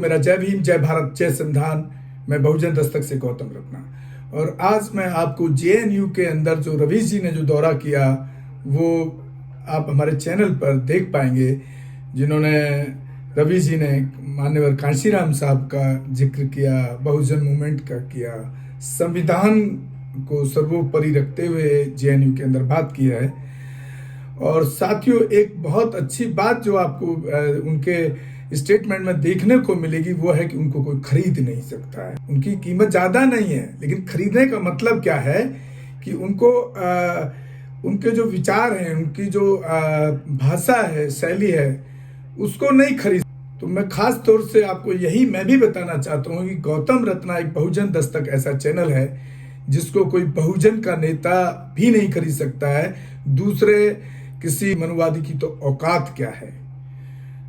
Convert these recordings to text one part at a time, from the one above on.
मेरा जय भीम, जय भारत, जय संविधान। मैं बहुजन दस्तक से गौतम रत्ना। और आज मैं आपको जेएनयू के अंदर जो रवीश जी ने जो दौरा किया वो आप हमारे चैनल पर देख पाएंगे, जिन्होंने रवीश जी ने मान्यवर कांशीराम साहब का जिक्र किया, बहुजन मूवमेंट का किया, संविधान को सर्वोपरि रखते हुए जेएनयू के अंदर बात किया है। और साथियों, एक बहुत अच्छी बात जो आपको उनके स्टेटमेंट में देखने को मिलेगी वो है कि उनको कोई खरीद नहीं सकता है। उनकी कीमत ज्यादा नहीं है, लेकिन खरीदने का मतलब क्या है कि उनको उनके जो विचार हैं, उनकी जो भाषा है, शैली है, उसको नहीं खरीद। तो मैं खास तौर से आपको यही मैं भी बताना चाहता हूँ कि गौतम रत्ना एक बहुजन दस्तक ऐसा चैनल है जिसको कोई बहुजन का नेता भी नहीं खरीद सकता है। दूसरे किसी मनुवादी की तो औकात क्या है।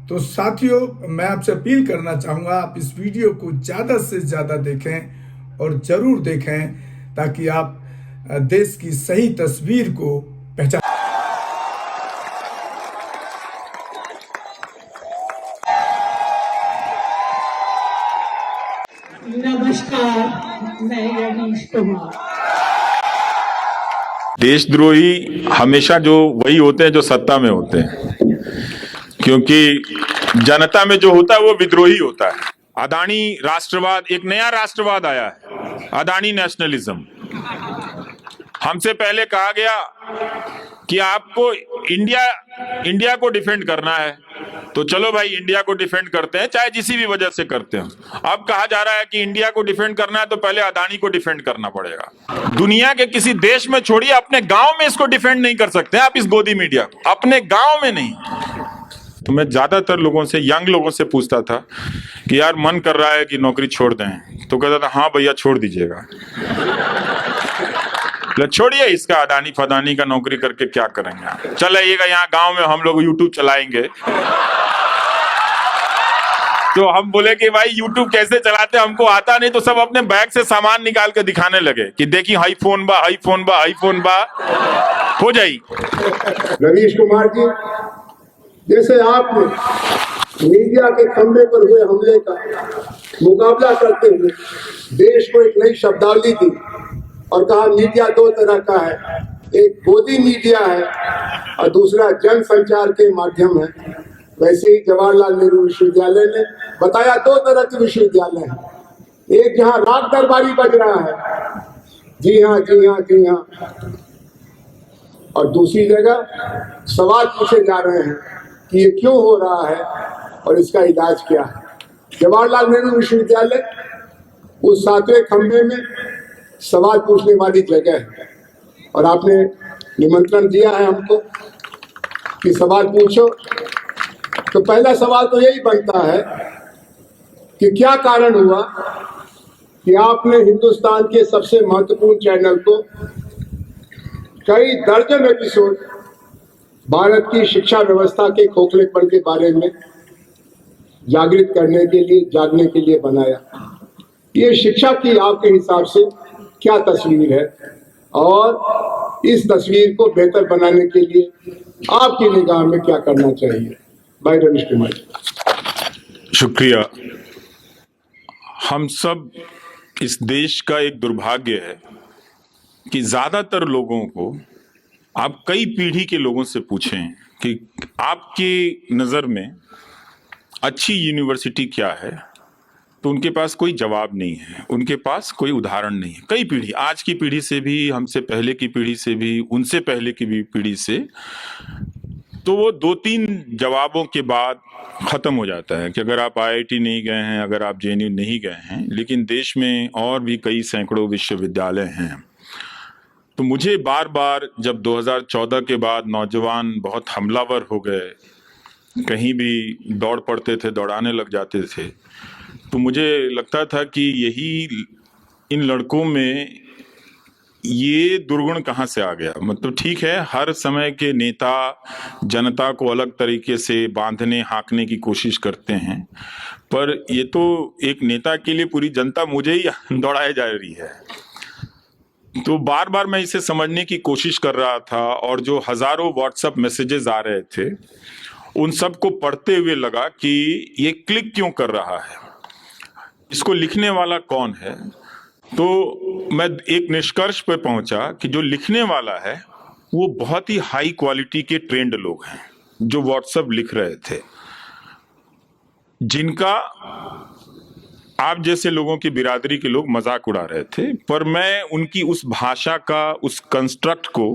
तो साथियों, मैं आपसे अपील करना चाहूंगा, आप इस वीडियो को ज्यादा से ज्यादा देखें और जरूर देखें ताकि आप देश की सही तस्वीर को पहचान। नमस्कार, मैं रवीश कुमार। देशद्रोही हमेशा जो वही होते हैं जो सत्ता में होते हैं, क्योंकि जनता में जो होता है वो विद्रोही होता है। अदानी राष्ट्रवाद, एक नया राष्ट्रवाद आया है, अदानी नेशनलिज्म। हमसे पहले कहा गया कि आपको इंडिया को डिफेंड करना है, तो चलो भाई इंडिया को डिफेंड करते हैं, चाहे जिसी भी वजह से करते हैं। अब कहा जा रहा है कि इंडिया को डिफेंड करना है तो पहले अदानी को डिफेंड करना पड़ेगा। दुनिया के किसी देश में छोड़िए, अपने गांव में इसको डिफेंड नहीं कर सकते आप, इस गोदी मीडिया को, अपने गांव में नहीं। तो मैं ज्यादातर लोगों से, यंग लोगों से पूछता था कि यार मन कर रहा है कि नौकरी छोड़ दें, तो कहता था हाँ भैया छोड़ दीजिएगा। छोड़िए इसका अदानी फदानी का नौकरी करके क्या करेंगे, चल आइएगा यहाँ गांव में हम लोग यूट्यूब चलाएंगे। तो हम बोले कि भाई यूट्यूब कैसे चलाते हमको आता नहीं, तो सब अपने बैग से सामान निकाल के दिखाने लगे कि देखिए हाई फोन बा, हाई फोन बा, हाई फोन बा, हो जाई। रवीश कुमार जी, जैसे आपने मीडिया के खंभे पर हुए हमले का मुकाबला करते हुए देश को एक नई शब्दावली दी और कहा मीडिया दो तरह का है, एक गोदी मीडिया है और दूसरा जन संचार के माध्यम है, वैसे ही जवाहरलाल नेहरू विश्वविद्यालय ने बताया दो तरह के विश्वविद्यालय हैं। एक जहां राग दरबारी बज रहा है, जी हाँ जी हाँ जी हाँ, और दूसरी जगह सवाल पूछे जा रहे हैं कि ये क्यों हो रहा है और इसका इलाज क्या है। जवाहरलाल नेहरू विश्वविद्यालय उस सातवें खंभे में सवाल पूछने वाली जगह है और आपने निमंत्रण दिया है हमको कि सवाल पूछो। तो पहला सवाल तो यही बनता है कि क्या कारण हुआ कि आपने हिंदुस्तान के सबसे महत्वपूर्ण चैनल को कई दर्जन एपिसोड भारत की शिक्षा व्यवस्था के खोखलेपन के बारे में जागृत करने के लिए, जागने के लिए बनाया। ये शिक्षा की आपके हिसाब से क्या तस्वीर है और इस तस्वीर को बेहतर बनाने के लिए आपकी निगाह में क्या करना चाहिए? भाई रवीश कुमार। शुक्रिया। हम सब, इस देश का एक दुर्भाग्य है कि ज्यादातर लोगों को, आप कई पीढ़ी के लोगों से पूछें कि आपकी नजर में अच्छी यूनिवर्सिटी क्या है, तो उनके पास कोई जवाब नहीं है, उनके पास कोई उदाहरण नहीं है। कई पीढ़ी, आज की पीढ़ी से भी, हमसे पहले की पीढ़ी से भी, उनसे पहले की भी पीढ़ी से, तो वो दो तीन जवाबों के बाद खत्म हो जाता है कि अगर आप आईआईटी नहीं गए हैं, अगर आप जेएनयू नहीं गए हैं, लेकिन देश में और भी कई सैकड़ों विश्वविद्यालय हैं। तो मुझे बार बार, जब 2014 के बाद नौजवान बहुत हमलावर हो गए, कहीं भी दौड़ पड़ते थे, दौड़ाने लग जाते थे, तो मुझे लगता था कि यही, इन लड़कों में ये दुर्गुण कहाँ से आ गया। मतलब ठीक है, हर समय के नेता जनता को अलग तरीके से बांधने, हाँकने की कोशिश करते हैं, पर ये तो एक नेता के लिए पूरी जनता मुझे ही दौड़ाए जा रही है। तो बार बार मैं इसे समझने की कोशिश कर रहा था, और जो हजारों व्हाट्सएप मैसेजेस आ रहे थे उन सब को पढ़ते हुए लगा कि ये क्लिक क्यों कर रहा है। इसको लिखने वाला कौन है, तो मैं एक निष्कर्ष पर पहुंचा कि जो लिखने वाला है वो बहुत ही हाई क्वालिटी के ट्रेंड लोग हैं जो व्हाट्सएप लिख रहे थे, जिनका आप जैसे लोगों की बिरादरी के लोग मजाक उड़ा रहे थे, पर मैं उनकी उस भाषा का, उस कंस्ट्रक्ट को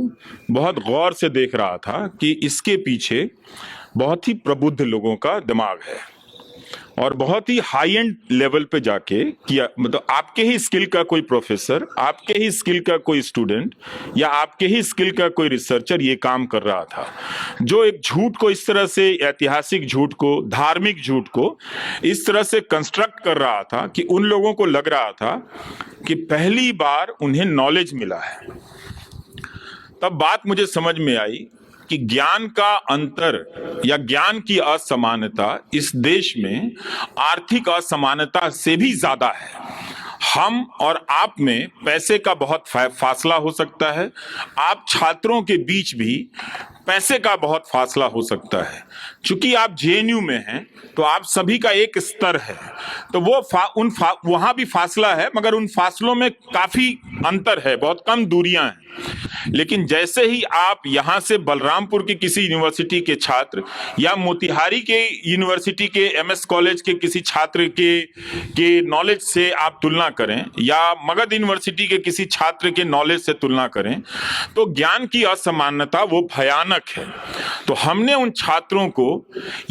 बहुत गौर से देख रहा था कि इसके पीछे बहुत ही प्रबुद्ध लोगों का दिमाग है और बहुत ही हाई एंड लेवल पे जाके किया। मतलब आपके ही स्किल का कोई प्रोफेसर, आपके ही स्किल का कोई स्टूडेंट या आपके ही स्किल का कोई रिसर्चर ये काम कर रहा था, जो एक झूठ को इस तरह से, ऐतिहासिक झूठ को, धार्मिक झूठ को इस तरह से कंस्ट्रक्ट कर रहा था कि उन लोगों को लग रहा था कि पहली बार उन्हें नॉलेज मिला है। तब बात मुझे समझ में आई कि ज्ञान का अंतर या ज्ञान की असमानता इस देश में आर्थिक असमानता से भी ज्यादा है। हम और आप में पैसे का बहुत फासला हो सकता है, आप छात्रों के बीच भी पैसे का बहुत फासला हो सकता है। चूंकि आप जेएनयू में हैं तो आप सभी का एक स्तर है, तो वो वहां भी फासला है, मगर उन फासलों में काफी अंतर है, बहुत कम दूरियां हैं। लेकिन जैसे ही आप यहां से बलरामपुर की किसी यूनिवर्सिटी के छात्र या मोतिहारी के यूनिवर्सिटी के एमएस कॉलेज के किसी छात्र के नॉलेज से आप तुलना करें या मगध यूनिवर्सिटी के किसी छात्र के नॉलेज से तुलना करें, तो ज्ञान की असमानता वो भयानक है। तो हमने उन छात्रों को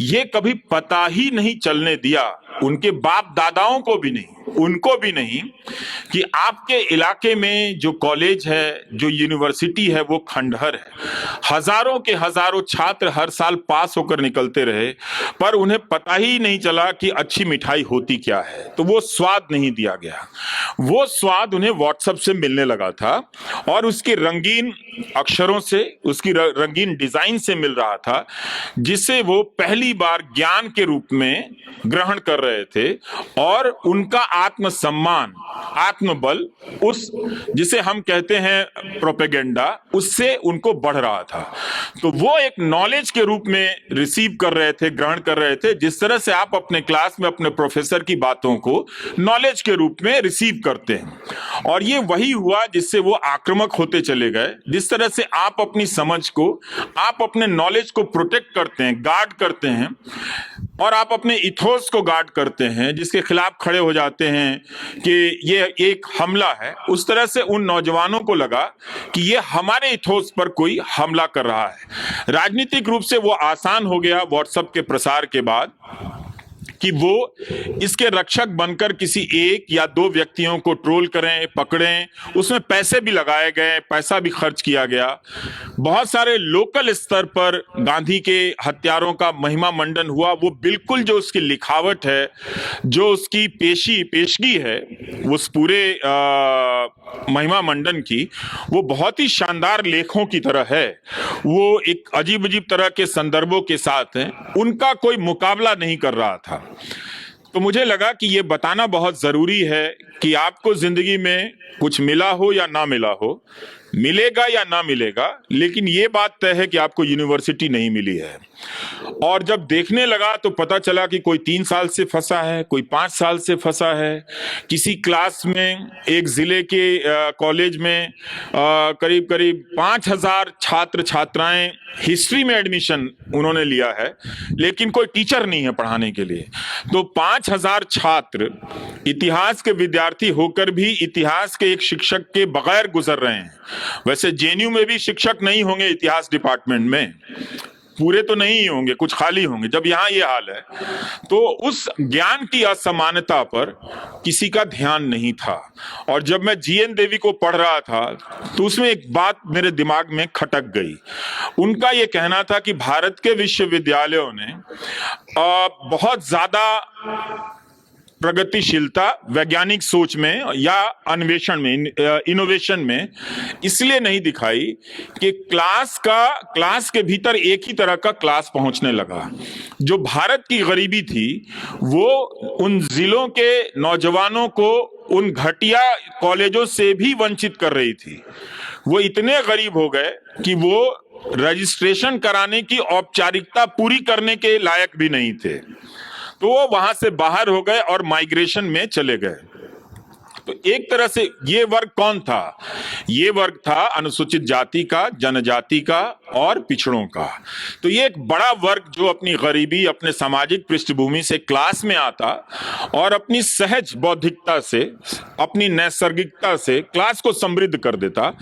ये कभी पता ही नहीं चलने दिया, उनके बाप दादाओं को भी नहीं, उनको भी नहीं, कि आपके इलाके में जो कॉलेज है, जो यूनिवर्सिटी है, वो खंडहर है। हजारों के हजारों छात्र हर साल पास होकर निकलते रहे, पर उन्हें पता ही नहीं चला कि अच्छी मिठाई होती क्या है। तो वो स्वाद नहीं दिया गया, वो स्वाद उन्हें व्हाट्सएप से मिलने लगा था और उसके रंगीन अक्षरों से, उसकी रंगीन डिजाइन से मिल रहा था, जिसे वो पहली बार ज्ञान के रूप में ग्रहण कर रहे थे। और उनका आत्मसम्मान, आत्मबल, उस जिसे हम कहते हैं प्रोपेगेंडा, उससे उनको बढ़ रहा था। तो वो एक नॉलेज के रूप में रिसीव कर रहे थे, ग्रहण कर रहे थे, जिस तरह से आप अपने क्लास में अपने प्रोफेसर की बातों को नॉलेज के रूप में रिसीव करते हैं। और ये वही हुआ जिससे वो आक्रामक होते चले गए। जिस तरह से आप अपनी समझ को, आप अपने नॉलेज को प्रोटेक्ट करते हैं, गार्ड करते हैं, और आप अपने इथोस को गार्ड करते हैं, जिसके खिलाफ खड़े हो जाते हैं कि ये एक हमला है, उस तरह से उन नौजवानों को लगा कि ये हमारे इथोस पर कोई हमला कर रहा है। राजनीतिक रूप से वो आसान हो गया व्हाट्सएप के प्रसार के बाद कि वो इसके रक्षक बनकर किसी एक या दो व्यक्तियों को ट्रोल करें, पकड़ें। उसमें पैसे भी लगाए गए, पैसा भी खर्च किया गया। बहुत सारे लोकल स्तर पर गांधी के हत्यारों का महिमा मंडन हुआ। वो बिल्कुल जो उसकी लिखावट है, जो उसकी पेशगी है, उस पूरे महिमा मंडन की, वो बहुत ही शानदार लेखों की तरह है। वो एक अजीब अजीब तरह के संदर्भों के साथ हैं, उनका कोई मुकाबला नहीं कर रहा था। तो मुझे लगा कि ये बताना बहुत जरूरी है कि आपको जिंदगी में कुछ मिला हो या ना मिला हो, मिलेगा या ना मिलेगा, लेकिन ये बात तय है कि आपको यूनिवर्सिटी नहीं मिली है। और जब देखने लगा तो पता चला कि कोई 3 साल से फंसा है, कोई 5 साल से फंसा है। किसी क्लास में, एक जिले के कॉलेज में करीब करीब 5000 छात्र छात्राएं हिस्ट्री में एडमिशन उन्होंने लिया है, लेकिन कोई टीचर नहीं है पढ़ाने के लिए। तो 5000 छात्र इतिहास के विद्यार्थी होकर भी इतिहास के एक शिक्षक के बगैर गुजर रहे हैं। वैसे जेएनयू में भी शिक्षक नहीं होंगे इतिहास डिपार्टमेंट में, पूरे तो नहीं होंगे, कुछ खाली होंगे। जब यहाँ ये हाल है तो उस ज्ञान की असमानता पर किसी का ध्यान नहीं था। और जब मैं जीएन देवी को पढ़ रहा था तो उसमें एक बात मेरे दिमाग में खटक गई। उनका ये कहना था कि भारत के विश्वविद्यालयों ने बहुत ज्यादा प्रगतिशीलता वैज्ञानिक सोच में या अन्वेषण में, इनोवेशन में इसलिए नहीं दिखाई कि क्लास के भीतर एक ही तरह का क्लास पहुंचने लगा। जो भारत की गरीबी थी वो उन जिलों के नौजवानों को उन घटिया कॉलेजों से भी वंचित कर रही थी। वो इतने गरीब हो गए कि वो रजिस्ट्रेशन कराने की औपचारिकता पूरी करने के लायक भी नहीं थे। तो वो वहां से बाहर हो गए और माइग्रेशन में चले गए। तो एक तरह से ये वर्ग कौन था? ये वर्ग था अनुसूचित जाति का, जनजाति का और पिछड़ों का। तो ये एक बड़ा वर्ग जो अपनी गरीबी, अपने सामाजिक पृष्ठभूमि से क्लास में आता और अपनी सहज बौद्धिकता से, अपनी नैसर्गिकता से क्लास को समृद्ध कर देता।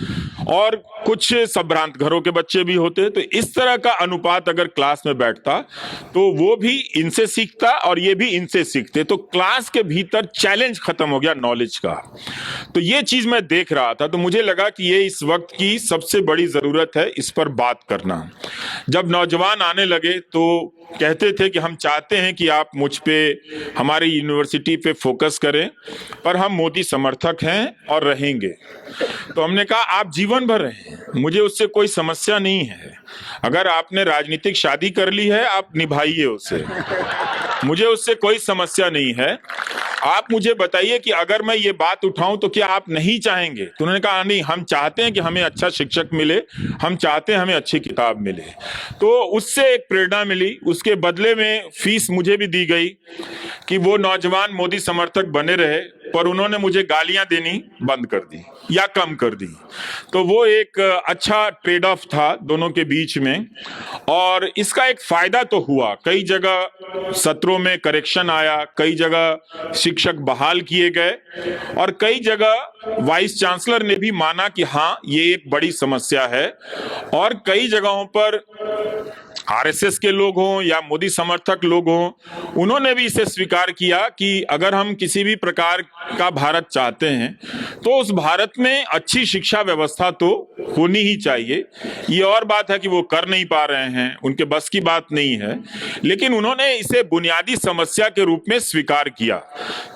और कुछ संभ्रांत घरों के बच्चे भी होते। तो इस तरह का अनुपात अगर क्लास में बैठता तो वो भी इनसे सीखता और ये भी इनसे सीखते। तो क्लास के भीतर चैलेंज खत्म हो गया नॉलेज का। तो ये चीज मैं देख रहा था, तो मुझे लगा कि ये इस वक्त की सबसे बड़ी जरूरत है इस पर बात करना। जब नौजवान आने लगे तो कहते थे कि हम चाहते हैं कि आप मुझ पे, हमारी यूनिवर्सिटी पे फोकस करें, पर हम मोदी समर्थक हैं और रहेंगे। तो हमने कहा आप जीवन भर रहें, मुझे उससे कोई समस्या नहीं है। अगर आपने राजनीतिक शादी कर ली है, आप निभाइए उसे, मुझे उससे कोई समस्या नहीं है। आप मुझे बताइए कि अगर मैं ये बात उठाऊं तो क्या आप नहीं चाहेंगे? तो उन्होंने कहा नहीं, हम चाहते हैं कि हमें अच्छा शिक्षक मिले, हम चाहते हैं हमें अच्छी किताब मिले। तो उससे एक प्रेरणा मिली। उसके बदले में फीस मुझे भी दी गई कि वो नौजवान मोदी समर्थक बने रहे, पर उन्होंने मुझे गालियां देनी बंद कर दी या कम कर दी। तो वो एक अच्छा ट्रेड ऑफ था दोनों के बीच में। और इसका एक फायदा तो हुआ, कई जगह सत्रों में करेक्शन आया, कई जगह शिक्षक बहाल किए गए और कई जगह वाइस चांसलर ने भी माना कि हाँ ये एक बड़ी समस्या है। और कई जगहों पर आरएसएस के लोग हों या मोदी समर्थक लोग हों, उन्होंने भी इसे स्वीकार किया कि अगर हम किसी भी प्रकार का भारत चाहते हैं तो उस भारत में अच्छी शिक्षा व्यवस्था तो होनी ही चाहिए। ये और बात है कि वो कर नहीं पा रहे हैं, उनके बस की बात नहीं है, लेकिन उन्होंने इसे बुनियादी समस्या के रूप में स्वीकार किया।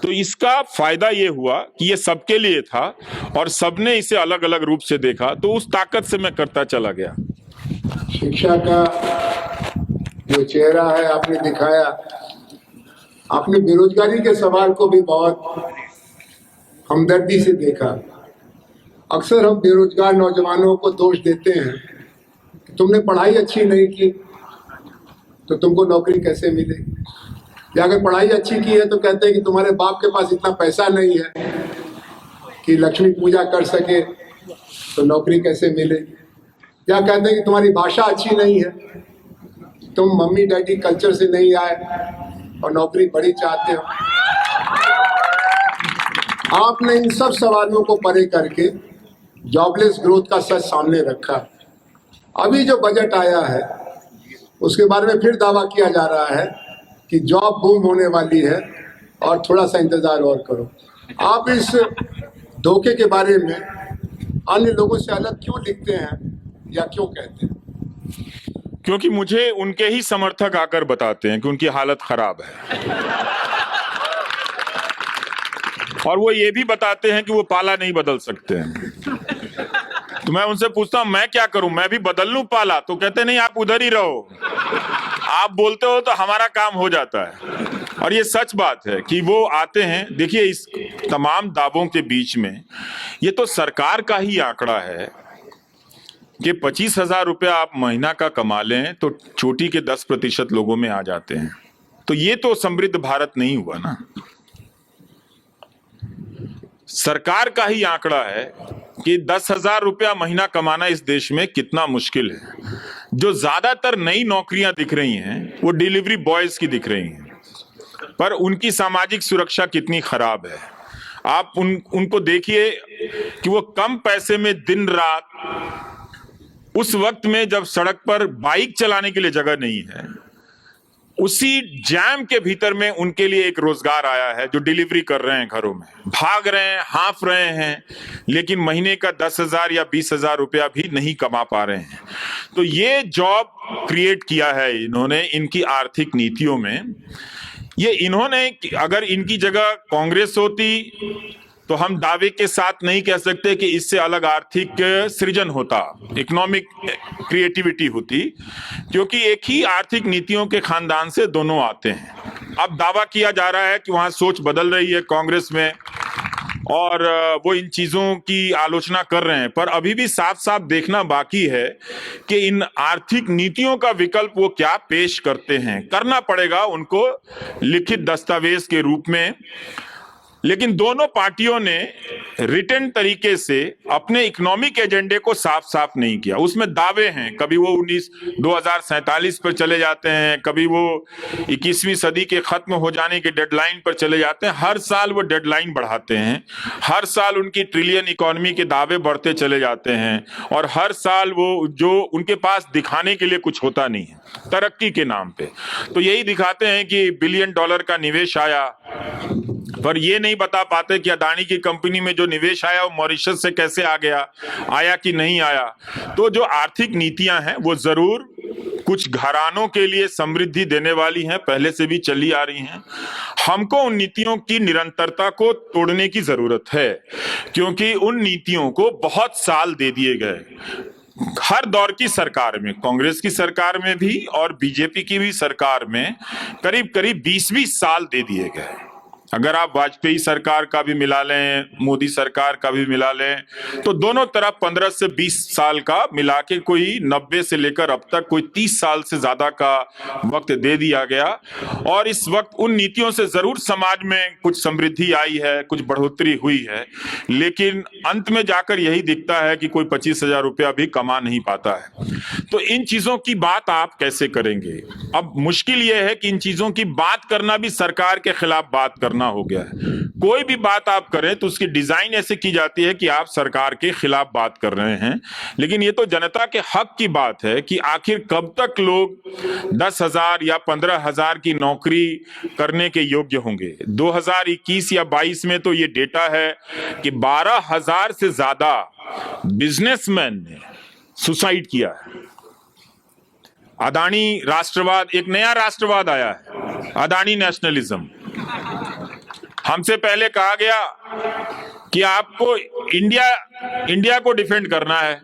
तो इसका फायदा ये हुआ कि ये सबके लिए था और सबने इसे अलग अलग रूप से देखा। तो उस ताकत से मैं करता चला गया। शिक्षा का जो चेहरा है आपने दिखाया। आपने बेरोजगारी के सवाल को भी बहुत हमदर्दी से देखा। अक्सर हम बेरोजगार नौजवानों को दोष देते हैं कि तुमने पढ़ाई अच्छी नहीं की तो तुमको नौकरी कैसे मिलेगी, या अगर पढ़ाई अच्छी की है तो कहते हैं कि तुम्हारे बाप के पास इतना पैसा नहीं है कि लक्ष्मी पूजा कर सके तो नौकरी कैसे मिलेगी, या कहते हैं कि तुम्हारी भाषा अच्छी नहीं है, तुम मम्मी डैडी कल्चर से नहीं आए और नौकरी बड़ी चाहते हो। आपने इन सब सवालों को परे करके जॉबलेस ग्रोथ का सच सामने रखा। अभी जो बजट आया है उसके बारे में फिर दावा किया जा रहा है कि जॉब बूम होने वाली है और थोड़ा सा इंतजार और करो। आप इस धोखे के बारे में अन्य लोगों से अलग क्यों लिखते हैं या क्यों कहते हैं? क्योंकि मुझे उनके ही समर्थक आकर बताते हैं कि उनकी हालत खराब है और वो ये भी बताते हैं कि वो पाला नहीं बदल सकते हैं। तो मैं उनसे पूछता हूं मैं क्या करूं, मैं भी बदल लूं पाला? तो कहते नहीं, आप उधर ही रहो, आप बोलते हो तो हमारा काम हो जाता है। और ये सच बात है कि वो आते हैं। देखिए, इस तमाम दावों के बीच में ये तो सरकार का ही आंकड़ा है कि 25,000 रुपया आप महीना का कमा लें तो चोटी के 10% लोगों में आ जाते हैं। तो ये तो समृद्ध भारत नहीं हुआ ना। सरकार का ही आंकड़ा है कि 10,000 रुपया महीना कमाना इस देश में कितना मुश्किल है। जो ज्यादातर नई नौकरियां दिख रही हैं वो डिलीवरी बॉयज की दिख रही हैं, पर उनकी सामाजिक सुरक्षा कितनी खराब है। आप उनको देखिए कि वो कम पैसे में दिन रात, उस वक्त में जब सड़क पर बाइक चलाने के लिए जगह नहीं है, उसी जैम के भीतर में उनके लिए एक रोजगार आया है जो डिलीवरी कर रहे हैं, घरों में भाग रहे हैं, हाँफ रहे हैं, लेकिन महीने का 10,000 या 20,000 रुपया भी नहीं कमा पा रहे हैं। तो ये जॉब क्रिएट किया है इन्होंने इनकी आर्थिक नीतियों में। ये इन्होंने, अगर इनकी जगह कांग्रेस होती तो हम दावे के साथ नहीं कह सकते कि इससे अलग आर्थिक सृजन होता, इकोनॉमिक क्रिएटिविटी होती, क्योंकि एक ही आर्थिक नीतियों के खानदान से दोनों आते हैं। अब दावा किया जा रहा है कि वहां सोच बदल रही है कांग्रेस में और वो इन चीजों की आलोचना कर रहे हैं, पर अभी भी साफ साफ देखना बाकी है कि इन आर्थिक नीतियों का विकल्प वो क्या पेश करते हैं। करना पड़ेगा उनको लिखित दस्तावेज के रूप में। लेकिन दोनों पार्टियों ने रिटन तरीके से अपने इकोनॉमिक एजेंडे को साफ साफ नहीं किया। उसमें दावे हैं, कभी वो 2047 पर चले जाते हैं, कभी वो 21वीं सदी के खत्म हो जाने के डेडलाइन पर चले जाते हैं। हर साल वो डेडलाइन बढ़ाते हैं, हर साल उनकी ट्रिलियन इकोनॉमी के दावे बढ़ते चले जाते हैं, और हर साल वो जो उनके पास दिखाने के लिए कुछ होता नहीं है तरक्की के नाम पे। तो यही दिखाते हैं कि $1 बिलियन का निवेश आया, पर ये नहीं बता पाते कि अदानी की कंपनी में जो निवेश आया वो मॉरिशस से कैसे आ गया, आया कि नहीं आया। तो जो आर्थिक नीतियां हैं वो जरूर कुछ घरानों के लिए समृद्धि देने वाली हैं, पहले से भी चली आ रही हैं। हमको उन नीतियों की निरंतरता को तोड़ने की जरूरत है, क्योंकि उन नीतियों को बहुत साल दे दिए गए। हर दौर की सरकार में, कांग्रेस की सरकार में भी और बीजेपी की भी सरकार में करीब करीब 20-20 साल दे दिए गए। अगर आप वाजपेयी सरकार का भी मिला लें, मोदी सरकार का भी मिला लें, तो दोनों तरफ 15 से 20 साल का मिला के कोई 90 से लेकर अब तक कोई 30 साल से ज्यादा का वक्त दे दिया गया। और इस वक्त उन नीतियों से जरूर समाज में कुछ समृद्धि आई है, कुछ बढ़ोतरी हुई है, लेकिन अंत में जाकर यही दिखता है कि कोई 25,000 रुपया भी कमा नहीं पाता है। तो इन चीजों की बात आप कैसे करेंगे? अब मुश्किल यह है कि इन चीजों की बात करना भी सरकार के खिलाफ बात करना हो गया है। कोई भी बात आप करें तो उसकी डिजाइन ऐसे की जाती है कि आप सरकार के खिलाफ बात कर रहे हैं। लेकिन ये तो जनता के हक की बात है कि आखिर कब तक लोग 10,000 या 15,000 की नौकरी करने के योग्य होंगे। 2021 या 22 में तो ये डेटा है कि 12,000 से ज्यादा बिजनेसमैन ने सुसाइड किया है। अदानी राष्ट्रवाद, एक नया राष्ट्रवाद आया है, अदानी नेशनलिज्म। हमसे पहले कहा गया कि आपको इंडिया को डिफेंड करना है,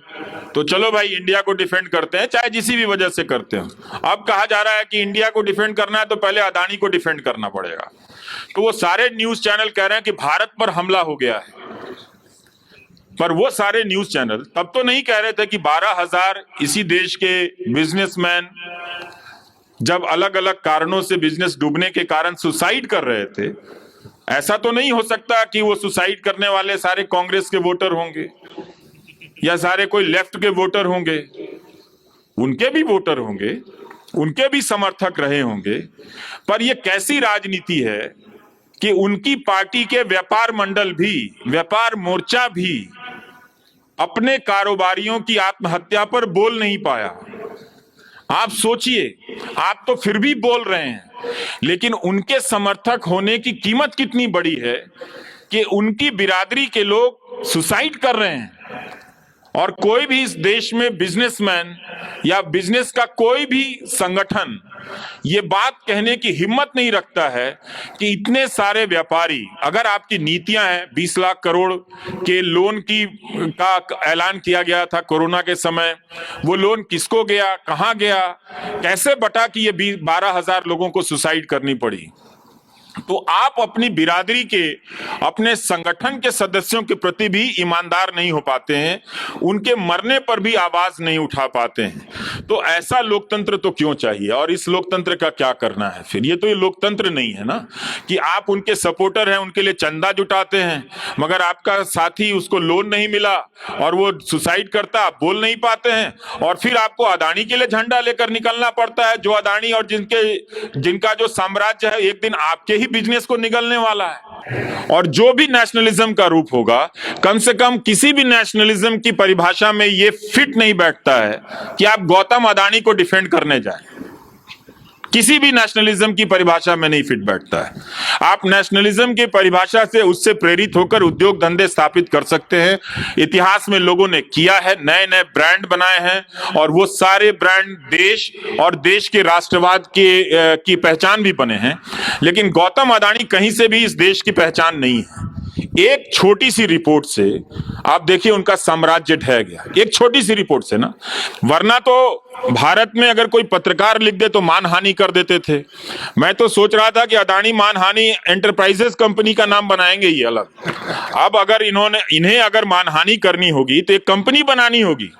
तो चलो भाई इंडिया को डिफेंड करते हैं, चाहे जिसी भी वजह से करते हो। अब कहा जा रहा है कि इंडिया को डिफेंड करना है तो पहले अदानी को डिफेंड करना पड़ेगा। तो वो सारे न्यूज चैनल कह रहे हैं कि भारत पर हमला हो गया है, पर वो सारे न्यूज चैनल तब तो नहीं कह रहे थे कि 12,000 इसी देश के बिजनेसमैन जब अलग अलग कारणों से बिजनेस डूबने के कारण सुसाइड कर रहे थे। ऐसा तो नहीं हो सकता कि वो सुसाइड करने वाले सारे कांग्रेस के वोटर होंगे या सारे कोई लेफ्ट के वोटर होंगे। उनके भी वोटर होंगे, उनके भी समर्थक रहे होंगे। पर ये कैसी राजनीति है कि उनकी पार्टी के व्यापार मंडल भी, व्यापार मोर्चा भी अपने कारोबारियों की आत्महत्या पर बोल नहीं पाया। आप सोचिए, आप तो फिर भी बोल रहे हैं, लेकिन उनके समर्थक होने की कीमत कितनी बड़ी है कि उनकी बिरादरी के लोग सुसाइड कर रहे हैं। और कोई भी इस देश में बिजनेसमैन या बिजनेस का कोई भी संगठन ये बात कहने की हिम्मत नहीं रखता है कि इतने सारे व्यापारी, अगर आपकी नीतियां हैं 20 लाख करोड़ के लोन का ऐलान किया गया था कोरोना के समय, वो लोन किसको गया, कहां गया, कैसे बटा कि ये 12,000 लोगों को सुसाइड करनी पड़ी। तो आप अपनी बिरादरी के, अपने संगठन के सदस्यों के प्रति भी ईमानदार नहीं हो पाते हैं, उनके मरने पर भी आवाज नहीं उठा पाते हैं। तो ऐसा लोकतंत्र तो क्यों चाहिए? और इस लोकतंत्र का क्या करना है फिर? ये तो ये लोकतंत्र नहीं है ना कि आप उनके सपोर्टर हैं, उनके लिए चंदा जुटाते हैं, मगर आपका साथी, उसको लोन नहीं मिला और वो सुसाइड करता, आप बोल नहीं पाते हैं, और फिर आपको अदानी के लिए झंडा लेकर निकलना पड़ता है, जो अदानी और जिनका जो साम्राज्य है एक दिन आपके ही बिजनेस को निगलने वाला है। और जो भी नेशनलिज्म का रूप होगा, कम से कम किसी भी नेशनलिज्म की परिभाषा में ये फिट नहीं बैठता है कि आप गौतम अदानी को डिफेंड करने जाएं। किसी भी नेशनलिज्म की परिभाषा में नहीं फिट बैठता है। आप नेशनलिज्म की परिभाषा से, उससे प्रेरित होकर उद्योग धंधे स्थापित कर सकते हैं। इतिहास में लोगों ने किया है, नए नए ब्रांड बनाए हैं, और वो सारे ब्रांड देश और देश के राष्ट्रवाद की पहचान भी बने हैं। लेकिन गौतम अदानी कहीं से भी इस देश की पहचान नहीं है। एक छोटी सी रिपोर्ट से आप देखिए उनका साम्राज्य ढह गया, एक छोटी सी रिपोर्ट से ना। वरना तो भारत में अगर कोई पत्रकार लिख दे तो मानहानि कर देते थे। मैं तो सोच रहा था कि अदानी मानहानि एंटरप्राइजेस कंपनी का नाम बनाएंगे ये अलग। अब अगर इन्हें अगर मानहानि करनी होगी तो एक कंपनी बनानी होगी,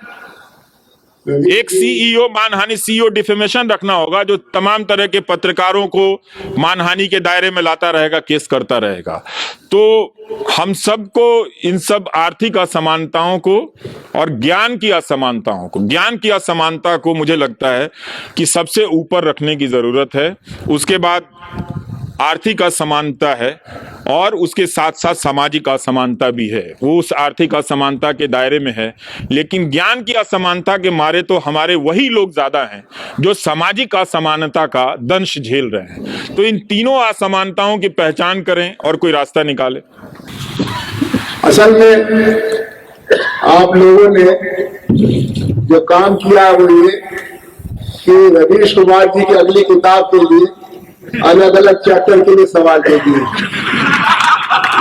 एक सीईओ मानहानि, सीईओ डिफेमेशन रखना होगा, जो तमाम तरह के पत्रकारों को मानहानि के दायरे में लाता रहेगा, केस करता रहेगा। तो हम सबको इन सब आर्थिक असमानताओं को और ज्ञान की असमानता को मुझे लगता है कि सबसे ऊपर रखने की जरूरत है। उसके बाद आर्थिक असमानता है और उसके साथ साथ सामाजिक असमानता भी है, वो उस आर्थिक असमानता के दायरे में है। लेकिन ज्ञान की असमानता के मारे तो हमारे वही लोग ज्यादा हैं जो सामाजिक असमानता का दंश झेल रहे हैं। तो इन तीनों असमानताओं की पहचान करें और कोई रास्ता निकालें। असल में आप लोगों ने जो काम किया वो ये कि रवीश कुमार जी की अगली किताब के लिए अलग अलग चैप्टर के लिए सवाल दे दिए।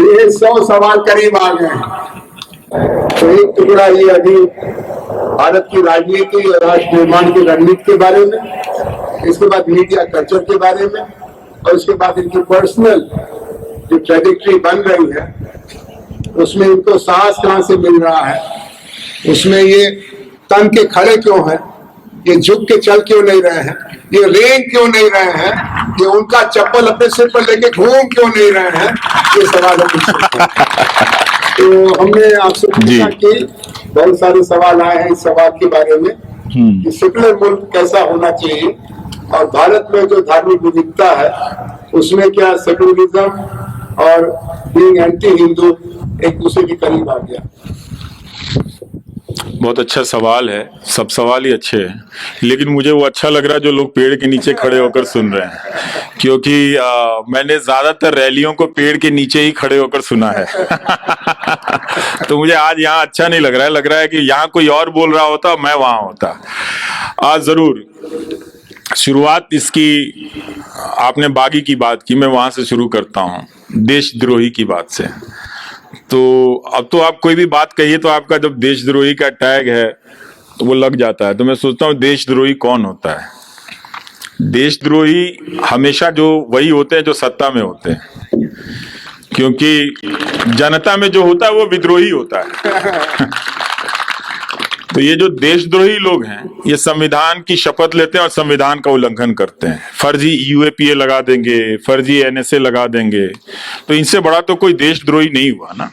ये 100 सवाल करीब आ गए। तो एक टुकड़ा ये अभी भारत की राजनीति और राष्ट्र निर्माण की रणनीति के बारे में, इसके बाद मीडिया कल्चर के बारे में, और उसके बाद इनकी पर्सनल जो ट्रेजेक्टरी बन रही है उसमें इनको साहस कहां से मिल रहा है, उसमें ये तन के खड़े क्यों हैं, ये झुक के चल क्यों नहीं रहे हैं, ये रेंग क्यों नहीं रहे हैं, ये उनका चप्पल अपने सिर पर लेके घूम क्यों नहीं रहे हैं, ये सवाल हम पूछते हैं। तो हमने आपसे पूछा कि बहुत सारे सवाल आए हैं इस सवाल के बारे में कि सेकुलर मुल्क कैसा होना चाहिए, और भारत में जो धार्मिक विविधता है उसमें क्या सेकुलरिज्म और बीइंग एंटी हिंदू एक दूसरे के करीब आ गया। बहुत अच्छा सवाल है, सब सवाल ही अच्छे हैं, लेकिन मुझे वो अच्छा लग रहा है जो लोग पेड़ के नीचे खड़े होकर सुन रहे हैं, क्योंकि मैंने ज्यादातर रैलियों को पेड़ के नीचे ही खड़े होकर सुना है। तो मुझे आज यहाँ अच्छा नहीं लग रहा है कि यहाँ कोई और बोल रहा होता, मैं वहां होता। आज जरूर शुरुआत इसकी, आपने बागी की बात की, मैं वहां से शुरू करता हूँ, देशद्रोही की बात से। तो अब तो आप कोई भी बात कहिए तो आपका जब देशद्रोही का टैग है तो वो लग जाता है। तो मैं सोचता हूँ देशद्रोही कौन होता है? देशद्रोही हमेशा जो वही होते हैं जो सत्ता में होते हैं, क्योंकि जनता में जो होता है वो विद्रोही होता है। तो ये जो देशद्रोही लोग हैं ये संविधान की शपथ लेते हैं और संविधान का उल्लंघन करते हैं, फर्जी यूएपीए लगा देंगे, फर्जी एनएसए लगा देंगे। तो इनसे बड़ा तो कोई देशद्रोही नहीं हुआ ना।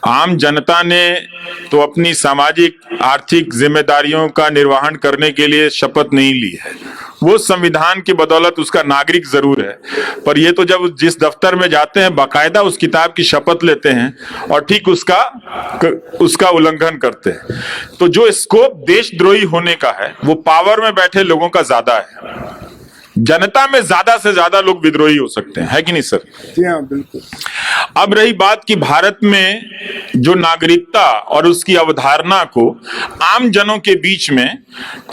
आम जनता ने तो अपनी सामाजिक आर्थिक जिम्मेदारियों का निर्वहन करने के लिए शपथ नहीं ली है, वो संविधान की बदौलत उसका नागरिक जरूर है। पर ये तो जब जिस दफ्तर में जाते हैं बाकायदा उस किताब की शपथ लेते हैं और ठीक उसका उल्लंघन करते हैं। तो जो स्कोप देशद्रोही होने का है वो पावर में बैठे लोगों का ज्यादा है। जनता में ज्यादा से ज्यादा लोग विद्रोही हो सकते हैं, है कि नहीं सर? जी हाँ, बिल्कुल। अब रही बात कि भारत में जो नागरिकता और उसकी अवधारणा को आम जनों के बीच में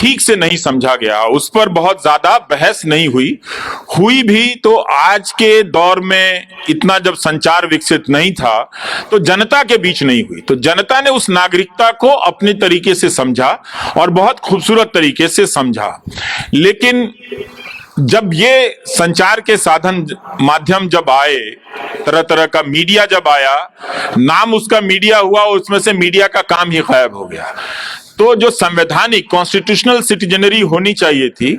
ठीक से नहीं समझा गया, उस पर बहुत ज्यादा बहस नहीं हुई भी तो आज के दौर में इतना जब संचार विकसित नहीं था तो जनता के बीच नहीं हुई। तो जनता ने उस नागरिकता को अपने तरीके से समझा और बहुत खूबसूरत तरीके से समझा। लेकिन जब ये संचार के साधन माध्यम जब आए, तरह तरह का मीडिया जब आया, नाम उसका मीडिया हुआ, उसमें से मीडिया का काम ही गायब हो गया। तो जो संवैधानिक कॉन्स्टिट्यूशनल सिटीजनरी होनी चाहिए थी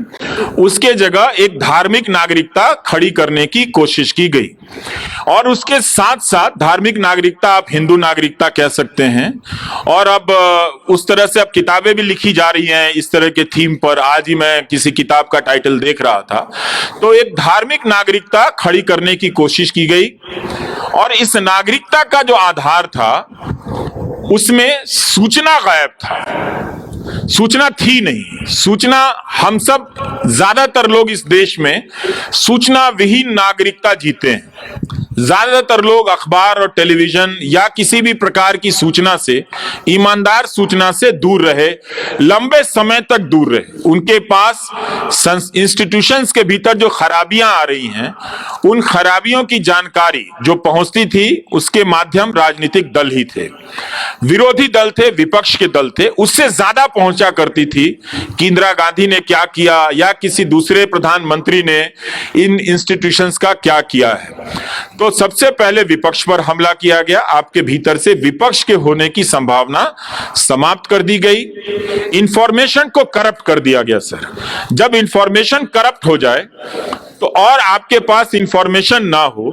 उसके जगह एक धार्मिक नागरिकता खड़ी करने की कोशिश की गई। और उसके साथ साथ धार्मिक नागरिकता आप हिंदू नागरिकता कह सकते हैं। और अब उस तरह से अब किताबें भी लिखी जा रही हैं इस तरह के थीम पर। आज ही मैं किसी किताब का टाइटल देख रहा था। तो एक धार्मिक नागरिकता खड़ी करने की कोशिश की गई और इस नागरिकता का जो आधार था उसमें सूचना गायब था, सूचना थी नहीं। सूचना, हम सब ज्यादातर लोग इस देश में सूचना विहीन नागरिकता जीते हैं। ज्यादातर लोग अखबार और टेलीविजन या किसी भी प्रकार की सूचना से, ईमानदार सूचना से दूर रहे, लंबे समय तक दूर रहे। उनके पास इंस्टीट्यूशंस के भीतर जो खराबियां आ रही हैं उन खराबियों की जानकारी जो पहुंचती थी उसके माध्यम राजनीतिक दल ही थे, विरोधी दल थे, विपक्ष के दल थे, उससे ज्यादा पहुंचा करती थी कि इंदिरा गांधी ने क्या किया या किसी दूसरे प्रधानमंत्री ने इन इंस्टीट्यूशंस का क्या किया है। तो सबसे पहले विपक्ष पर हमला किया गया, आपके भीतर से विपक्ष के होने की संभावना समाप्त कर दी गई, इंफॉर्मेशन को करप्ट कर दिया गया। सर, जब इंफॉर्मेशन करप्ट हो जाए तो और आपके पास इंफॉर्मेशन ना हो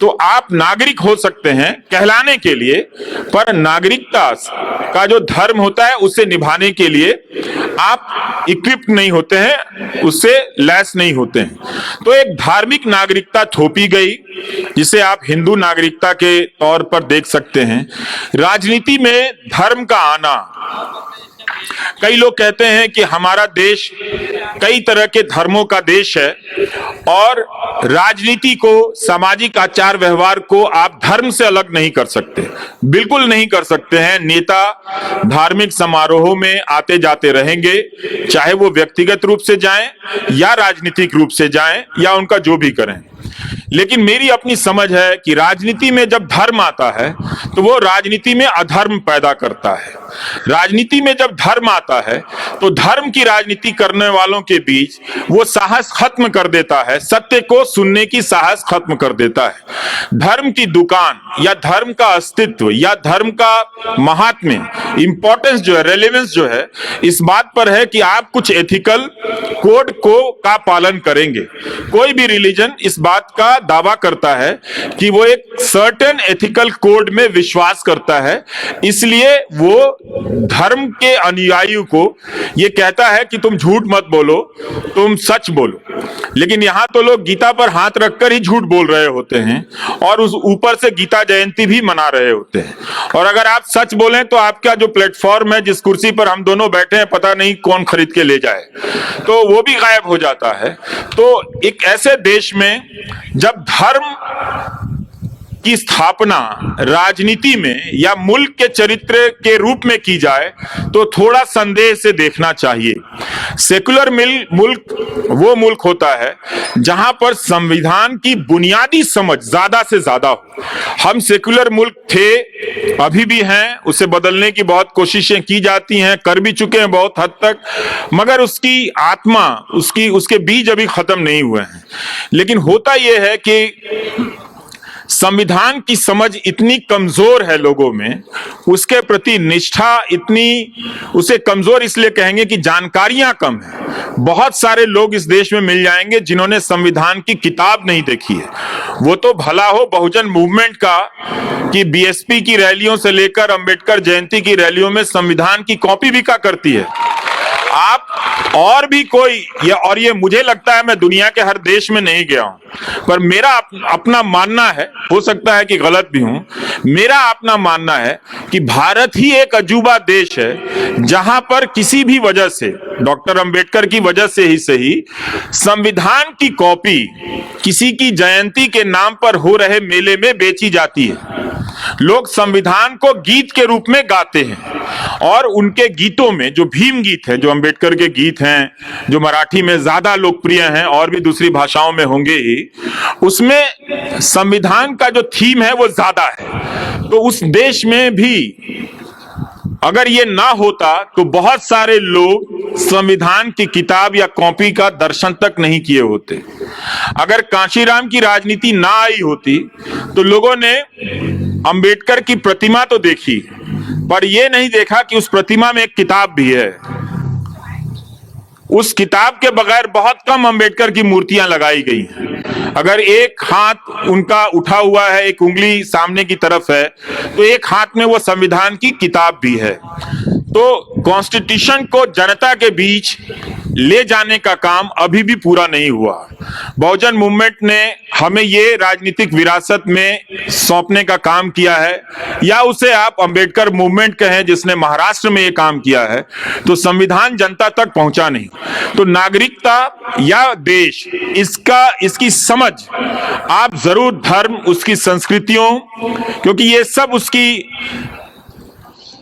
तो आप नागरिक हो सकते हैं कहलाने के लिए, पर नागरिकता का जो धर्म होता है उसे निभाने के लिए आप इक्विप्ड नहीं होते हैं, उससे लैस नहीं होते हैं। तो एक धार्मिक नागरिकता थोपी गई जिसे आप हिंदू नागरिकता के तौर पर देख सकते हैं। राजनीति में धर्म का आना, कई लोग कहते हैं कि हमारा देश कई तरह के धर्मों का देश है और राजनीति को, सामाजिक आचार व्यवहार को आप धर्म से अलग नहीं कर सकते। बिल्कुल नहीं कर सकते हैं। नेता धार्मिक समारोहों में आते जाते रहेंगे, चाहे वो व्यक्तिगत रूप से जाएं या राजनीतिक रूप से जाएं या उनका जो भी करें। लेकिन मेरी अपनी समझ है कि राजनीति में जब धर्म आता है तो वो राजनीति में अधर्म पैदा करता है। राजनीति में जब धर्म आता है तो धर्म की राजनीति करने वालों के बीच वो साहस खत्म कर देता है, सत्य को सुनने की साहस खत्म कर देता है। धर्म की दुकान या धर्म का अस्तित्व या धर्म का महात्म्य, इंपॉर्टेंस जो है, रेलेवेंस जो है, इस बात पर है कि आप कुछ एथिकल कोड का पालन करेंगे। कोई भी रिलीजन इस बात का दावा करता है कि वो एक सर्टेन एथिकल कोड में विश्वास करता है, इसलिए वो धर्म के अनुयायियों को ये कहता है कि तुम झूठ मत बोलो, तुम सच बोलो। लेकिन यहां तो लोग गीता पर हाथ रखकर ही झूठ बोल रहे होते हैं और उस ऊपर से गीता जयंती भी मना रहे होते हैं। और अगर आप सच बोलें तो आपका जो प्लेटफॉर्म है, जिस कुर्सी पर हम दोनों बैठे हैं, पता नहीं कौन खरीद के ले जाए, तो वो भी गायब हो जाता है। तो एक ऐसे देश में जब धर्म की स्थापना राजनीति में या मुल्क के चरित्र के रूप में की जाए तो थोड़ा संदेह से देखना चाहिए। सेकुलर मुल्क वो मुल्क होता है जहां पर संविधान की बुनियादी समझ ज्यादा से ज्यादा हो। हम सेकुलर मुल्क थे, अभी भी हैं, उसे बदलने की बहुत कोशिशें की जाती हैं, कर भी चुके हैं बहुत हद तक, मगर उसकी आत्मा, उसके बीज अभी खत्म नहीं हुए हैं। लेकिन होता यह है कि संविधान की समझ इतनी कमजोर है लोगों में, उसके प्रति निष्ठा इतनी, उसे कमजोर इसलिए कहेंगे कि जानकारियां कम है। बहुत सारे लोग इस देश में मिल जाएंगे जिन्होंने संविधान की किताब नहीं देखी है। वो तो भला हो बहुजन मूवमेंट का कि बीएसपी की रैलियों से लेकर अंबेडकर जयंती की रैलियों में संविधान की कॉपी बिका करती है। आप और भी कोई और ये मुझे लगता है, मैं दुनिया के हर देश में नहीं गया हूं, पर मेरा अपना मानना है, हो सकता है कि गलत भी हूं, मेरा अपना मानना है कि भारत ही एक अजूबा देश है जहां पर किसी भी वजह से, डॉक्टर अंबेडकर की वजह से ही सही, संविधान की कॉपी किसी की जयंती के नाम पर हो रहे मेले में बेची जाती है। लोग संविधान को गीत के रूप में गाते हैं और उनके गीतों में जो भीम गीत है, जो अंबेडकर के गीत हैं, जो मराठी में ज्यादा लोकप्रिय हैं और भी दूसरी भाषाओं में होंगे ही, उसमें संविधान का जो थीम है वो ज्यादा है। तो उस देश में भी अगर ये ना होता तो बहुत सारे लोग संविधान की किताब या कॉपी का दर्शन तक नहीं किए होते। अगर कांशीराम की राजनीति ना आई होती तो लोगों ने अंबेडकर की प्रतिमा तो देखी, पर यह नहीं देखा कि उस प्रतिमा में एक किताब भी है। उस किताब के बगैर बहुत कम अंबेडकर की मूर्तियां लगाई गई हैं। अगर एक हाथ उनका उठा हुआ है, एक उंगली सामने की तरफ है, तो एक हाथ में वो संविधान की किताब भी है। तो कॉन्स्टिट्यूशन को जनता के बीच ले जाने का काम अभी भी पूरा नहीं हुआ। बहुजन मूवमेंट ने हमें ये राजनीतिक विरासत में सौंपने का काम किया है, या उसे आप अंबेडकर मूवमेंट कहें जिसने महाराष्ट्र में ये काम किया है, तो संविधान जनता तक पहुंचा नहीं। तो नागरिकता या देश, इसकी समझ आप जरूर धर्म, उसकी संस्कृतियों, क्योंकि ये सब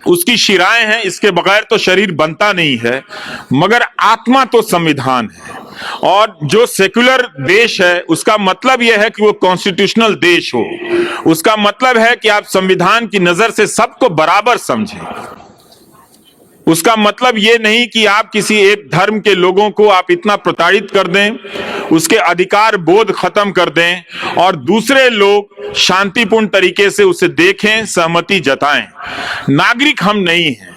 उसकी शिराएं हैं, इसके बगैर तो शरीर बनता नहीं है, मगर आत्मा तो संविधान है। और जो सेक्युलर देश है उसका मतलब यह है कि वो कॉन्स्टिट्यूशनल देश हो। उसका मतलब है कि आप संविधान की नजर से सबको बराबर समझें। उसका मतलब ये नहीं कि आप किसी एक धर्म के लोगों को आप इतना प्रताड़ित कर दें, उसके अधिकार बोध खत्म कर दें और दूसरे लोग शांतिपूर्ण तरीके से उसे देखें, सहमति जताएं। नागरिक हम नहीं हैं।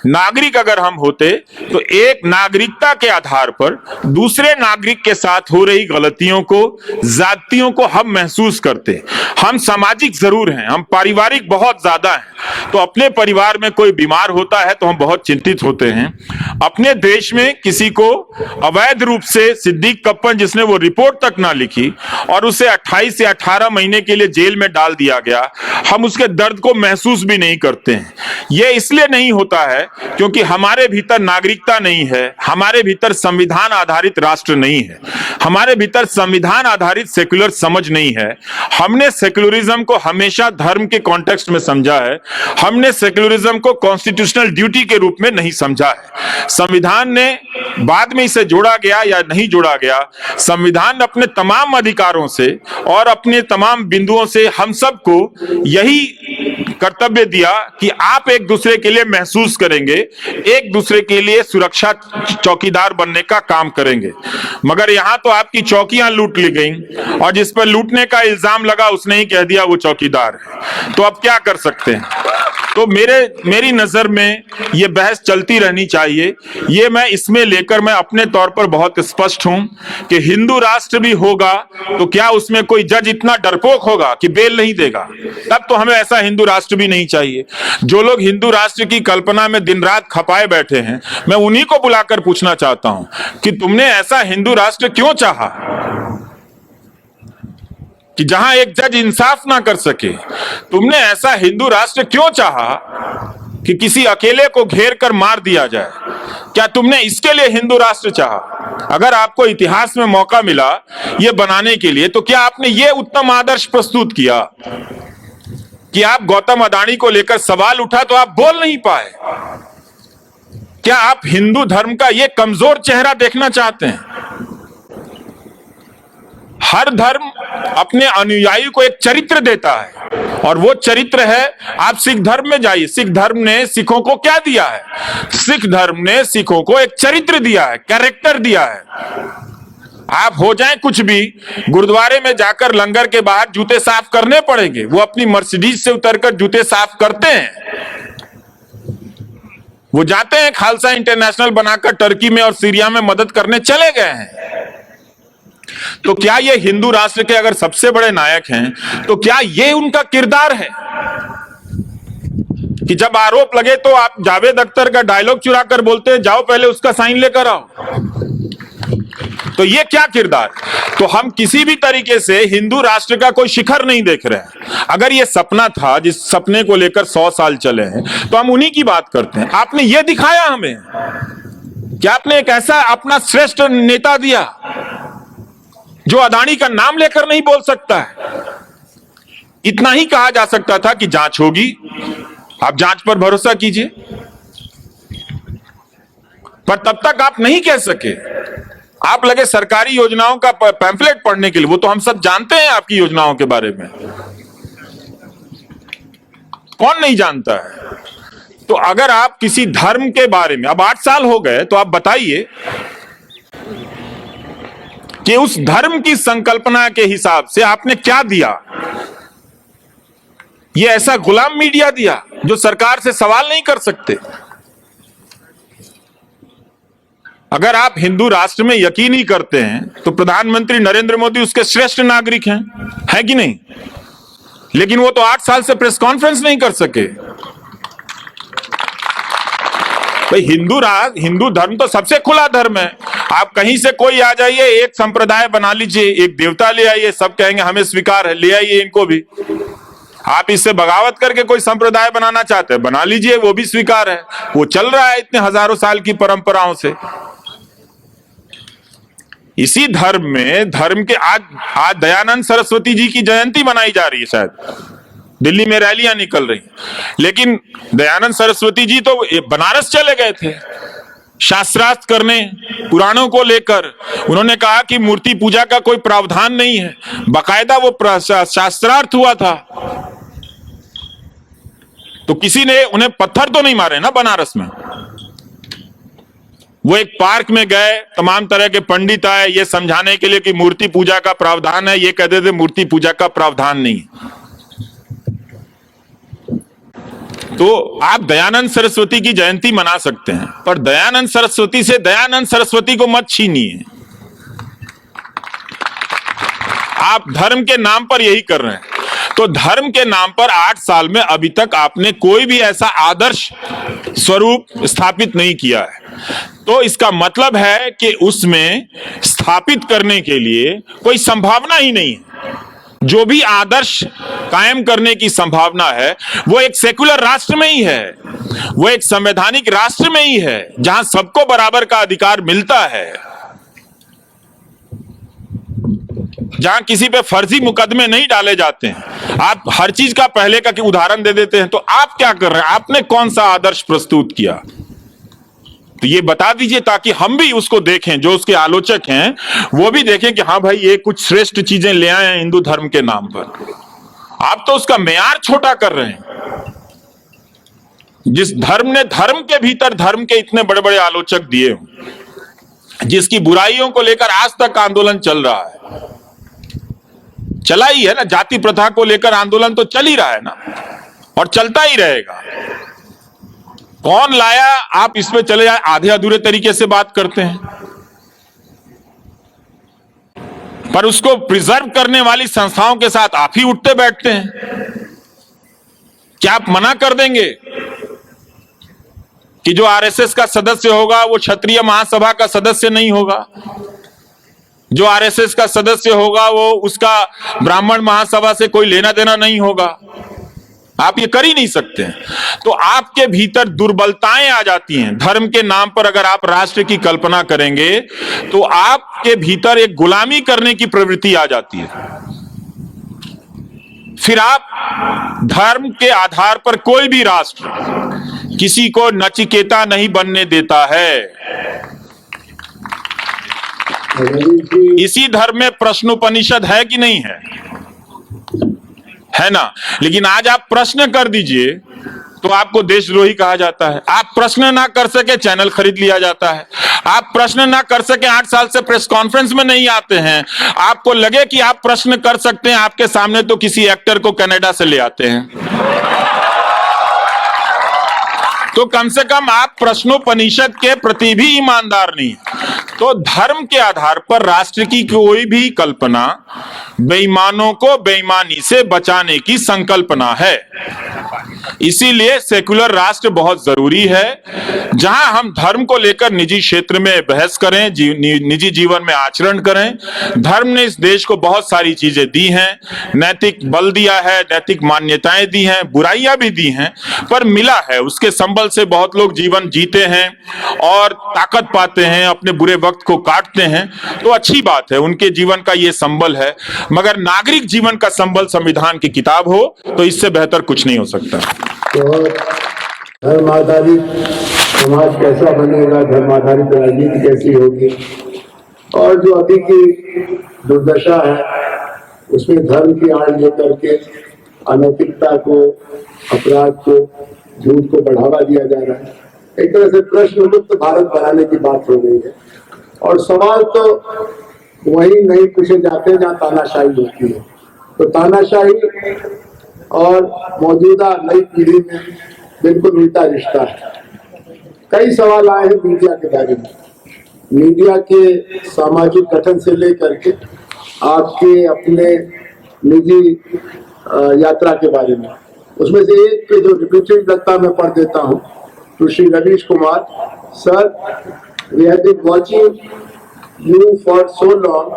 नागरिक अगर हम होते तो एक नागरिकता के आधार पर दूसरे नागरिक के साथ हो रही गलतियों को, जातियों को हम महसूस करते। हम सामाजिक जरूर हैं, हम पारिवारिक बहुत ज्यादा हैं। तो अपने परिवार में कोई बीमार होता है तो हम बहुत चिंतित होते हैं। अपने देश में किसी को अवैध रूप से सिद्दीक कप्पन, जिसने वो रिपोर्ट तक ना लिखी और उसे 28 से 18 महीने के लिए जेल में डाल दिया गया, हम उसके दर्द को महसूस भी नहीं करते हैं। यह इसलिए नहीं होता है क्योंकि हमारे भीतर नागरिकता नहीं है, हमारे भीतर संविधान आधारित राष्ट्र नहीं है, हमारे भीतर संविधान आधारित सेक्युलर समझ नहीं है। हमने सेक्युलरिज्म को हमेशा धर्म के कॉन्टेक्स्ट में समझा है, हमने सेक्युलरिज्म को कॉन्स्टिट्यूशनल ड्यूटी के रूप में नहीं समझा है। संविधान ने बाद में इसे जोड़ा गया या नहीं जोड़ा गया, संविधान अपने तमाम अधिकारों से और अपने तमाम बिंदुओं से हम सबको यही कर्तव्य दिया कि आप एक दूसरे के लिए महसूस करेंगे, एक दूसरे के लिए सुरक्षा चौकीदार बनने का काम करेंगे। मगर यहां तो आपकी चौकियां लूट ली गई और जिस पर लूटने का इल्जाम लगा उसने ही कह दिया वो चौकीदार है। तो अब क्या कर सकते हैं? तो मेरी नजर में ये बहस चलती रहनी चाहिए। ये मैं इसमें लेकर मैं अपने तौर पर बहुत स्पष्ट हूं कि हिंदू राष्ट्र भी होगा तो क्या उसमें कोई जज इतना डरपोक होगा कि बेल नहीं देगा? तब तो हमें ऐसा हिंदू राष्ट्र भी नहीं चाहिए। जो लोग हिंदू राष्ट्र की कल्पना में दिन रात खपाए बैठे हैं, मैं उन्हीं को बुलाकर पूछना चाहता हूं कि तुमने ऐसा हिंदू राष्ट्र क्यों चाहा कि जहां एक जज इंसाफ ना कर सके? तुमने ऐसा हिंदू राष्ट्र क्यों चाहा कि किसी अकेले को घेर कर मार दिया जाए? क्या तुमने इसके लिए हिंदू राष्ट्र चाहा? अगर आपको इतिहास में मौका मिला यह बनाने के लिए, तो क्या आपने यह उत्तम आदर्श प्रस्तुत किया कि आप गौतम अडानी को लेकर सवाल उठा तो आप बोल नहीं पाए? क्या आप हिंदू धर्म का यह कमजोर चेहरा देखना चाहते हैं? हर धर्म अपने अनुयायी को एक चरित्र देता है और वो चरित्र है, आप सिख धर्म में जाइए, सिख धर्म ने सिखों को क्या दिया है? सिख धर्म ने सिखों को एक चरित्र दिया है, कैरेक्टर दिया है। आप हो जाएं कुछ भी, गुरुद्वारे में जाकर लंगर के बाहर जूते साफ करने पड़ेंगे। वो अपनी मर्सिडीज से उतरकर जूते साफ करते हैं। वो जाते हैं, खालसा इंटरनेशनल बनाकर टर्की में और सीरिया में मदद करने चले गए हैं। तो क्या ये हिंदू राष्ट्र के अगर सबसे बड़े नायक हैं तो क्या ये उनका किरदार है कि जब आरोप लगे तो आप जावेद अख्तर का डायलॉग चुरा कर बोलते हैं जाओ पहले उसका साइन लेकर आओ? तो ये क्या किरदार? तो हम किसी भी तरीके से हिंदू राष्ट्र का कोई शिखर नहीं देख रहे हैं। अगर ये सपना था जिस सपने को लेकर 100 साल चले हैं तो हम उन्हीं की बात करते हैं। आपने ये दिखाया हमें कि आपने एक ऐसा अपना श्रेष्ठ नेता दिया जो अडानी का नाम लेकर नहीं बोल सकता है। इतना ही कहा जा सकता था कि जांच होगी, आप जांच पर भरोसा कीजिए, पर तब तक आप नहीं कह सके। आप लगे सरकारी योजनाओं का पैम्फलेट पढ़ने के लिए। वो तो हम सब जानते हैं आपकी योजनाओं के बारे में, कौन नहीं जानता है? तो अगर आप किसी धर्म के बारे में, अब 8 साल हो गए, तो आप बताइए कि उस धर्म की संकल्पना के हिसाब से आपने क्या दिया? ये ऐसा गुलाम मीडिया दिया जो सरकार से सवाल नहीं कर सकते। अगर आप हिंदू राष्ट्र में यकीन ही करते हैं तो प्रधानमंत्री नरेंद्र मोदी उसके श्रेष्ठ नागरिक हैं, है कि नहीं? लेकिन वो तो 8 साल से प्रेस कॉन्फ्रेंस नहीं कर सके। भाई हिंदू धर्म तो सबसे खुला धर्म है। आप कहीं से कोई आ जाइए, एक संप्रदाय बना लीजिए, एक देवता ले आइए, सब कहेंगे हमें स्वीकार है, ले आइए इनको भी। आप इससे बगावत करके कोई संप्रदाय बनाना चाहते हैं, बना लीजिए, वो भी स्वीकार है। वो चल रहा है इतने हजारों साल की परंपराओं से। इसी धर्म में धर्म के आज दयानंद सरस्वती जी की जयंती मनाई जा रही है, शायद दिल्ली में रैलियां निकल रही, लेकिन दयानंद सरस्वती जी तो बनारस चले गए थे शास्त्रार्थ करने, पुराणों को लेकर। उन्होंने कहा कि मूर्ति पूजा का कोई प्रावधान नहीं है, बाकायदा वो शास्त्रार्थ हुआ था। तो किसी ने उन्हें पत्थर तो नहीं मारे ना बनारस में, वो एक पार्क में गए, तमाम तरह के पंडित आए ये समझाने के लिए कि मूर्ति पूजा का प्रावधान है, ये कहते थे मूर्ति पूजा का प्रावधान नहीं। तो आप दयानंद सरस्वती की जयंती मना सकते हैं, पर दयानंद सरस्वती से दयानंद सरस्वती को मत छीनिए। आप धर्म के नाम पर यही कर रहे हैं। तो धर्म के नाम पर 8 साल में अभी तक आपने कोई भी ऐसा आदर्श स्वरूप स्थापित नहीं किया है। तो इसका मतलब है कि उसमें स्थापित करने के लिए कोई संभावना ही नहीं है। जो भी आदर्श कायम करने की संभावना है वो एक सेकुलर राष्ट्र में ही है, वो एक संवैधानिक राष्ट्र में ही है, जहां सबको बराबर का अधिकार मिलता है, जहां किसी पे फर्जी मुकदमे नहीं डाले जाते हैं। आप हर चीज का पहले का उदाहरण दे देते हैं। तो आप क्या कर रहे हैं? आपने कौन सा आदर्श प्रस्तुत किया? तो ये बता दीजिए ताकि हम भी उसको देखें, जो उसके आलोचक हैं वो भी देखें कि हाँ भाई ये कुछ श्रेष्ठ चीजें ले आए हैं हिंदू धर्म के नाम पर। आप तो उसका मेयार छोटा कर रहे हैं। जिस धर्म ने धर्म के भीतर धर्म के इतने बड़े बड़े आलोचक दिए हों, जिसकी बुराइयों को लेकर आज तक आंदोलन चल रहा है, चला ही है ना, जाति प्रथा को लेकर आंदोलन तो चल ही रहा है ना, और चलता ही रहेगा। कौन लाया? आप इसमें चले जाए, आधे अधूरे तरीके से बात करते हैं, पर उसको प्रिजर्व करने वाली संस्थाओं के साथ आप ही उठते बैठते हैं। क्या आप मना कर देंगे कि जो आरएसएस का सदस्य होगा वो क्षत्रिय महासभा का सदस्य नहीं होगा? जो आरएसएस का सदस्य होगा वो उसका ब्राह्मण महासभा से कोई लेना देना नहीं होगा? आप ये कर ही नहीं सकते हैं। तो आपके भीतर दुर्बलताएं आ जाती हैं। धर्म के नाम पर अगर आप राष्ट्र की कल्पना करेंगे तो आपके भीतर एक गुलामी करने की प्रवृत्ति आ जाती है। फिर आप धर्म के आधार पर कोई भी राष्ट्र किसी को नचिकेता नहीं बनने देता है। इसी धर्म में प्रश्नोपनिषद है कि नहीं है ना? लेकिन आज आप प्रश्न कर दीजिए तो आपको देशद्रोही कहा जाता है। आप प्रश्न ना कर सके चैनल खरीद लिया जाता है। आप प्रश्न ना कर सके 8 साल से प्रेस कॉन्फ्रेंस में नहीं आते हैं। आपको लगे कि आप प्रश्न कर सकते हैं आपके सामने, तो किसी एक्टर को कनाडा से ले आते हैं। तो कम से कम आप प्रश्नोपनिषद के प्रति भी ईमानदार नहीं। तो धर्म के आधार पर राष्ट्र की कोई भी कल्पना बेईमानों को बेईमानी से बचाने की संकल्पना है। इसीलिए सेकुलर राष्ट्र बहुत जरूरी है, जहां हम धर्म को लेकर निजी क्षेत्र में बहस करें, निजी जीवन में आचरण करें। धर्म ने इस देश को बहुत सारी चीजें दी हैं, नैतिक बल दिया है, नैतिक मान्यताएं दी हैं, बुराइयां भी दी हैं, पर मिला है। उसके संबल से बहुत लोग जीवन जीते हैं और ताकत पाते हैं, अपने बुरे वक्त को काटते हैं। तो अच्छी बात है, उनके जीवन का ये संबल है। मगर नागरिक जीवन का संबल संविधान की किताब हो तो इससे बेहतर कुछ नहीं हो सकता। तो धर्म आधारित समाज कैसा बनेगा, धर्म आधारित राजनीति कैसी होगी, और जो अभी की दुर्दशा है उसमें धर्म की आड़ लेकर के अनैतिकता को, अपराध को, झूठ को बढ़ावा दिया जा रहा है। एक तरह से प्रश्न मुक्त भारत बनाने की बात हो गई है। और सवाल तो वही नहीं पूछे जाते हैं जहाँ तानाशाही होती है। तो तानाशाही और मौजूदा नई पीढ़ी में बिल्कुल उल्टा रिश्ता है। कई सवाल आए हैं मीडिया के बारे में, मीडिया के सामाजिक गठन से लेकर के आपके अपने निजी यात्रा के बारे में। उसमें से एक के जो रिपीटेड लगता मैं पढ़ देता हूँ, तो Shri Ravish Kumar sir, we have been watching you for so long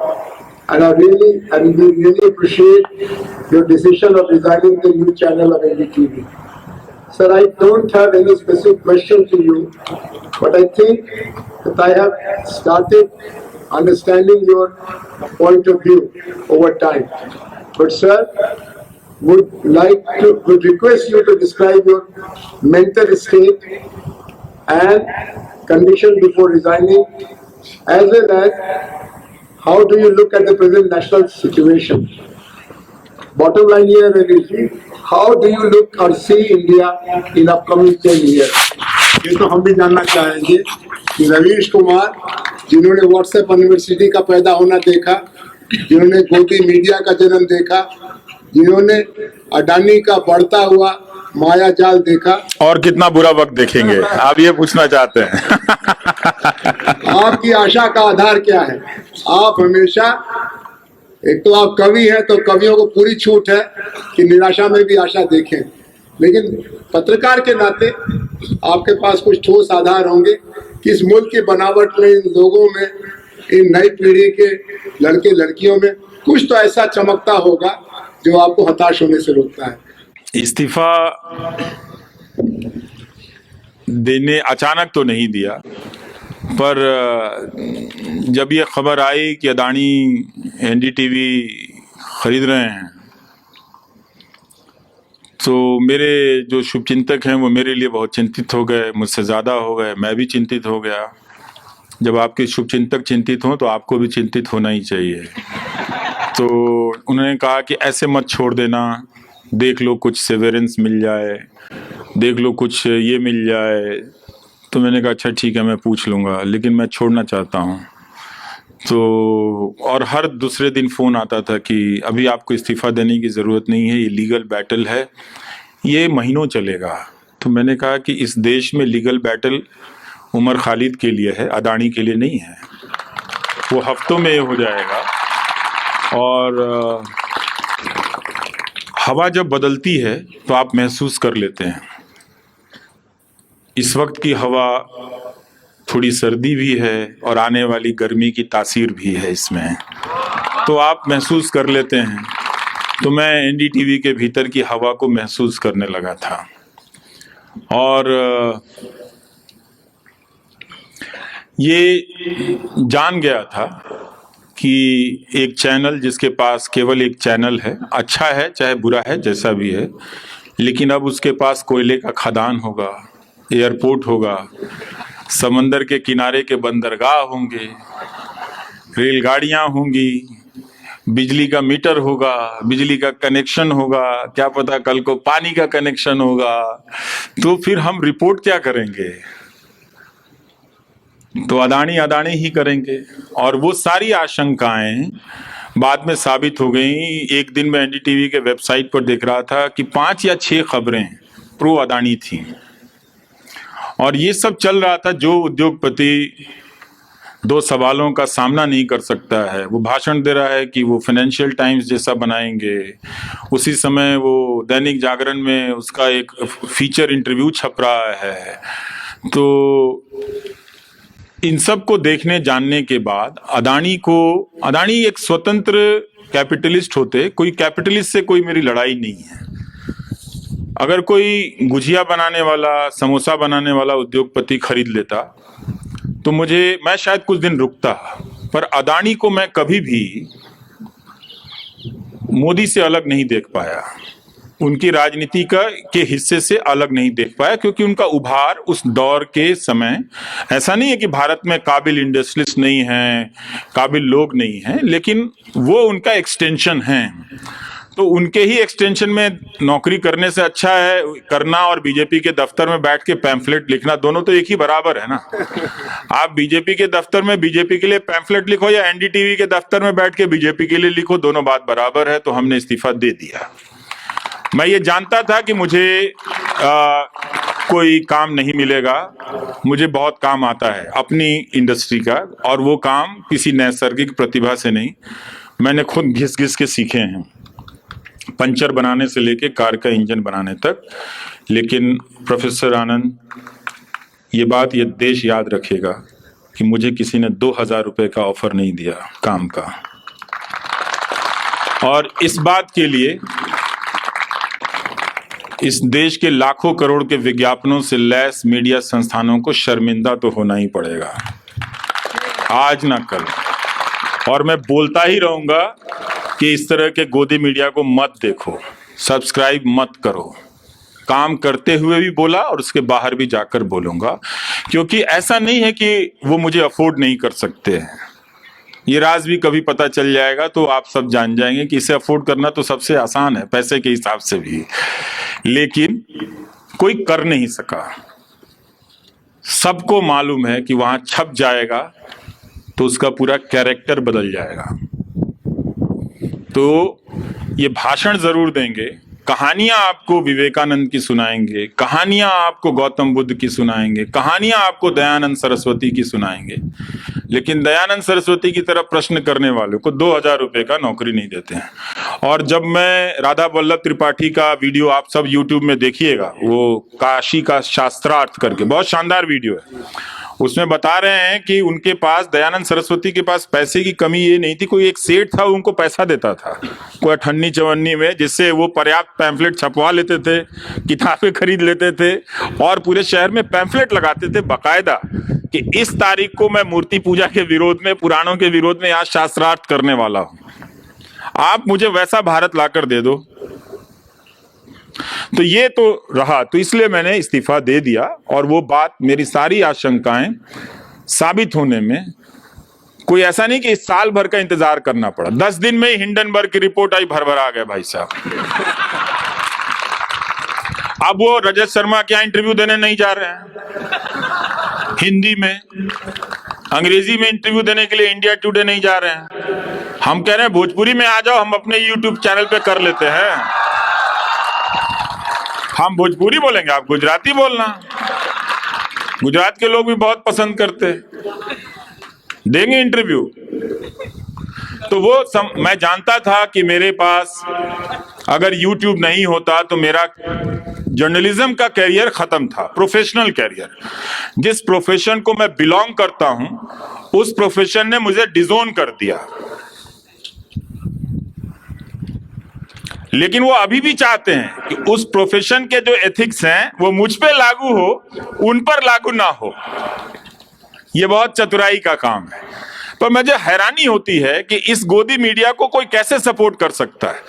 and we really appreciate your decision of resigning the new channel of NDTV. Sir, I don't have any specific question to you, but I think that I have started understanding your point of view over time. But sir, would request you to describe your mental state and condition before resigning, as well as how do you look at the present national situation? Bottom line here is, how do you look or see India in upcoming 10 years? ये तो हम भी जानना चाहेंगे कि रवीश कुमार, जिन्होंने WhatsApp university का पैदा होना देखा, जिन्होंने गोदी मीडिया का जन्म देखा, जिन्होंने अडानी का बढ़ता हुआ माया जाल देखा, और कितना बुरा वक्त देखेंगे आप ये पूछना चाहते हैं? आपकी आशा का आधार क्या है? आप हमेशा, एक तो आप कवि हैं तो कवियों को पूरी छूट है कि निराशा में भी आशा देखें, लेकिन पत्रकार के नाते आपके पास कुछ ठोस आधार होंगे कि इस मुल्क की बनावट में, इन लोगों में, इन नई पीढ़ी के लड़के लड़कियों में कुछ तो ऐसा चमकता होगा जो आपको हताश होने से रोकता है। इस्तीफा देने अचानक तो नहीं दिया, पर जब ये खबर आई कि अदानी एनडीटीवी खरीद रहे हैं, तो मेरे जो शुभचिंतक हैं वो मेरे लिए बहुत चिंतित हो गए, मुझसे ज़्यादा हो गए, मैं भी चिंतित हो गया। जब आपके शुभचिंतक चिंतित हों तो आपको भी चिंतित होना ही चाहिए। तो उन्होंने कहा कि ऐसे मत छोड़ देना, देख लो कुछ सेवेरेंस मिल जाए, देख लो कुछ ये मिल जाए। तो मैंने कहा अच्छा ठीक है, मैं पूछ लूँगा, लेकिन मैं छोड़ना चाहता हूँ। तो और हर दूसरे दिन फ़ोन आता था कि अभी आपको इस्तीफ़ा देने की ज़रूरत नहीं है, ये लीगल बैटल है, ये महीनों चलेगा। तो मैंने कहा कि इस देश में लीगल बैटल उमर खालिद के लिए है, अदानी के लिए नहीं है। वो हफ्तों में हो जाएगा। और हवा जब बदलती है तो आप महसूस कर लेते हैं। इस वक्त की हवा थोड़ी सर्दी भी है और आने वाली गर्मी की तासीर भी है इसमें, तो आप महसूस कर लेते हैं। तो मैं एनडीटीवी के भीतर की हवा को महसूस करने लगा था। और ये जान गया था कि एक चैनल जिसके पास केवल एक चैनल है, अच्छा है चाहे बुरा है जैसा भी है, लेकिन अब उसके पास कोयले का खदान होगा, एयरपोर्ट होगा, समंदर के किनारे के बंदरगाह होंगे, रेलगाड़ियां होंगी, बिजली का मीटर होगा, बिजली का कनेक्शन होगा, क्या पता कल को पानी का कनेक्शन होगा। तो फिर हम रिपोर्ट क्या करेंगे? तो अदानी ही करेंगे। और वो सारी आशंकाएं बाद में साबित हो गई। एक दिन मैं एनडीटीवी के वेबसाइट पर देख रहा था कि 5 या 6 खबरें प्रो अदानी थी, और ये सब चल रहा था। जो उद्योगपति 2 सवालों का सामना नहीं कर सकता है, वो भाषण दे रहा है कि वो फाइनेंशियल टाइम्स जैसा बनाएंगे। उसी समय वो दैनिक जागरण में उसका एक फीचर इंटरव्यू छप रहा है। तो इन सब को देखने जानने के बाद अदानी एक स्वतंत्र कैपिटलिस्ट होते, कोई कैपिटलिस्ट से कोई मेरी लड़ाई नहीं है। अगर कोई गुजिया बनाने वाला, समोसा बनाने वाला उद्योगपति खरीद लेता तो मैं शायद कुछ दिन रुकता, पर अदानी को मैं कभी भी मोदी से अलग नहीं देख पाया, उनकी राजनीति के हिस्से से अलग नहीं देख पाया, क्योंकि उनका उभार उस दौर के समय, ऐसा नहीं है कि भारत में काबिल इंडस्ट्रियलिस्ट नहीं है, काबिल लोग नहीं हैं, लेकिन वो उनका एक्सटेंशन है। तो उनके ही एक्सटेंशन में नौकरी करने से अच्छा है करना और बीजेपी के दफ्तर में बैठ के पैम्फलेट लिखना, दोनों तो एक ही बराबर है ना। आप बीजेपी के दफ्तर में बीजेपी के लिए पैम्फलेट लिखो या एनडीटीवी के दफ्तर में बैठ के बीजेपी के लिए लिखो, दोनों बात बराबर है। तो हमने इस्तीफा दे दिया। मैं ये जानता था कि मुझे कोई काम नहीं मिलेगा, मुझे बहुत काम आता है अपनी इंडस्ट्री का, और वो काम किसी नैसर्गिक प्रतिभा से नहीं, मैंने खुद घिस घिस के सीखे हैं, पंचर बनाने से लेके कार का इंजन बनाने तक। लेकिन प्रोफेसर आनंद, ये बात ये देश याद रखेगा कि मुझे किसी ने 2000 रुपए का ऑफर नहीं दिया काम का, और इस बात के लिए इस देश के लाखों करोड़ के विज्ञापनों से लैस मीडिया संस्थानों को शर्मिंदा तो होना ही पड़ेगा, आज ना कल। और मैं बोलता ही रहूंगा कि इस तरह के गोदी मीडिया को मत देखो, सब्सक्राइब मत करो। काम करते हुए भी बोला और उसके बाहर भी जाकर बोलूंगा, क्योंकि ऐसा नहीं है कि वो मुझे अफोर्ड नहीं कर सकते हैं। ये राज भी कभी पता चल जाएगा तो आप सब जान जाएंगे कि इसे अफोर्ड करना तो सबसे आसान है पैसे के हिसाब से भी, लेकिन कोई कर नहीं सका। सबको मालूम है कि वहां छप जाएगा तो उसका पूरा कैरेक्टर बदल जाएगा। तो ये भाषण जरूर देंगे, कहानियां आपको विवेकानंद की सुनाएंगे, कहानियां आपको गौतम बुद्ध की सुनाएंगे, कहानियां आपको दयानंद सरस्वती की सुनाएंगे, लेकिन दयानंद सरस्वती की तरफ प्रश्न करने वालों को 2000 रुपए का नौकरी नहीं देते हैं। और जब मैं राधा वल्लभ त्रिपाठी का वीडियो आप सब यूट्यूब में देखिएगा, वो काशी का शास्त्रार्थ करके बहुत शानदार वीडियो है, उसमें बता रहे हैं कि उनके पास, दयानंद सरस्वती के पास पैसे की कमी ये नहीं थी, कोई एक सेठ था उनको पैसा देता था कोई 98-54 में, जिससे वो पर्याप्त पैम्फलेट छपवा लेते थे, किताबें खरीद लेते थे और पूरे शहर में पैम्फलेट लगाते थे बाकायदा कि इस तारीख को मैं मूर्ति पूजा के विरोध में, पुराणों के विरोध में आज शास्त्रार्थ करने वाला हूं, आप मुझे वैसा भारत लाकर दे दो। तो ये तो रहा, तो इसलिए मैंने इस्तीफा दे दिया और वो बात, मेरी सारी आशंकाएं साबित होने में कोई ऐसा नहीं कि इस साल भर का इंतजार करना पड़ा। 10 दिन में ही हिंडनबर्ग की रिपोर्ट आई, भर आ गए भाई साहब। अब वो रजत शर्मा क्या इंटरव्यू देने नहीं जा रहे हैं, हिंदी में, अंग्रेजी में इंटरव्यू देने के लिए इंडिया टुडे नहीं जा रहे हैं। हम कह रहे हैं भोजपुरी में आ जाओ, हम अपने यूट्यूब चैनल पे कर लेते हैं। हम भोजपुरी बोलेंगे, आप गुजराती बोलना, गुजरात के लोग भी बहुत पसंद करते, देंगे इंटरव्यू। तो वो मैं जानता था कि मेरे पास अगर यूट्यूब नहीं होता तो मेरा जर्नलिज्म का कैरियर खत्म था, प्रोफेशनल कैरियर। जिस प्रोफेशन को मैं बिलोंग करता हूं, उस प्रोफेशन ने मुझे डिजोन कर दिया। लेकिन वो अभी भी चाहते हैं कि उस प्रोफेशन के जो एथिक्स हैं वो मुझ पे लागू हो, उन पर लागू ना हो। ये बहुत चतुराई का काम है। पर मुझे हैरानी होती है कि इस गोदी मीडिया को कोई कैसे सपोर्ट कर सकता है।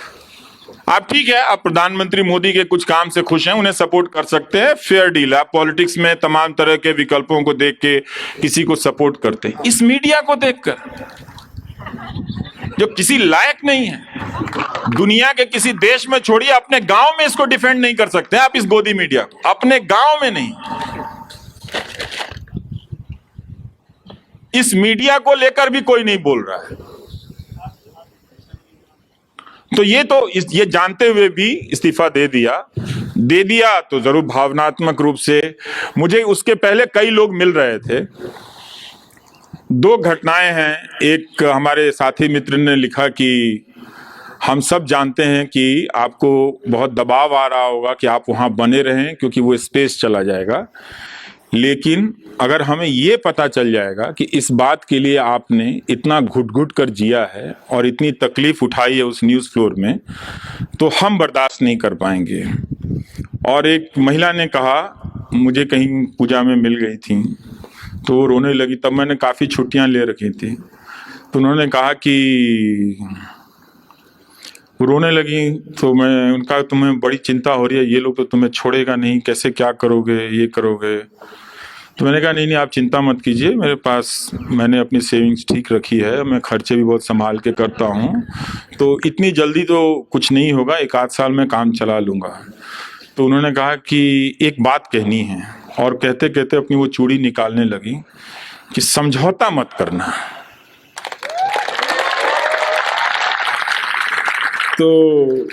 आप ठीक है, आप प्रधानमंत्री मोदी के कुछ काम से खुश हैं, उन्हें सपोर्ट कर सकते हैं, फेयर डील। आप पॉलिटिक्स में तमाम तरह के विकल्पों को देख के किसी को सपोर्ट करते हैं। इस मीडिया को देखकर जो किसी लायक नहीं है, दुनिया के किसी देश में छोड़िए, अपने गांव में इसको डिफेंड नहीं कर सकते आप, इस गोदी मीडिया को, अपने गांव में नहीं। इस मीडिया को लेकर भी कोई नहीं बोल रहा है। तो ये जानते हुए भी इस्तीफा दे दिया तो जरूर भावनात्मक रूप से। मुझे उसके पहले कई लोग मिल रहे थे। 2 घटनाएं हैं। एक, हमारे साथी मित्र ने लिखा कि हम सब जानते हैं कि आपको बहुत दबाव आ रहा होगा कि आप वहां बने रहें क्योंकि वो स्पेस चला जाएगा, लेकिन अगर हमें ये पता चल जाएगा कि इस बात के लिए आपने इतना घुट-घुट कर जिया है और इतनी तकलीफ उठाई है उस न्यूज़ फ्लोर में, तो हम बर्दाश्त नहीं कर पाएंगे। और एक महिला ने कहा, मुझे कहीं पूजा में मिल गई थी तो वो रोने लगी, तब मैंने काफ़ी छुट्टियां ले रखी थी, तो उन्होंने कहा कि रोने लगी, तो मैं उनका, तुम्हें बड़ी चिंता हो रही है, ये लोग तो तुम्हें छोड़ेगा नहीं, कैसे क्या करोगे, ये करोगे। तो मैंने कहा नहीं आप चिंता मत कीजिए, मेरे पास, मैंने अपनी सेविंग्स ठीक रखी है, मैं खर्चे भी बहुत संभाल के करता हूँ, तो इतनी जल्दी तो कुछ नहीं होगा, 1-8 साल में काम चला लूँगा। तो उन्होंने कहा कि एक बात कहनी है, और कहते कहते अपनी वो चूड़ी निकालने लगी कि समझौता मत करना। तो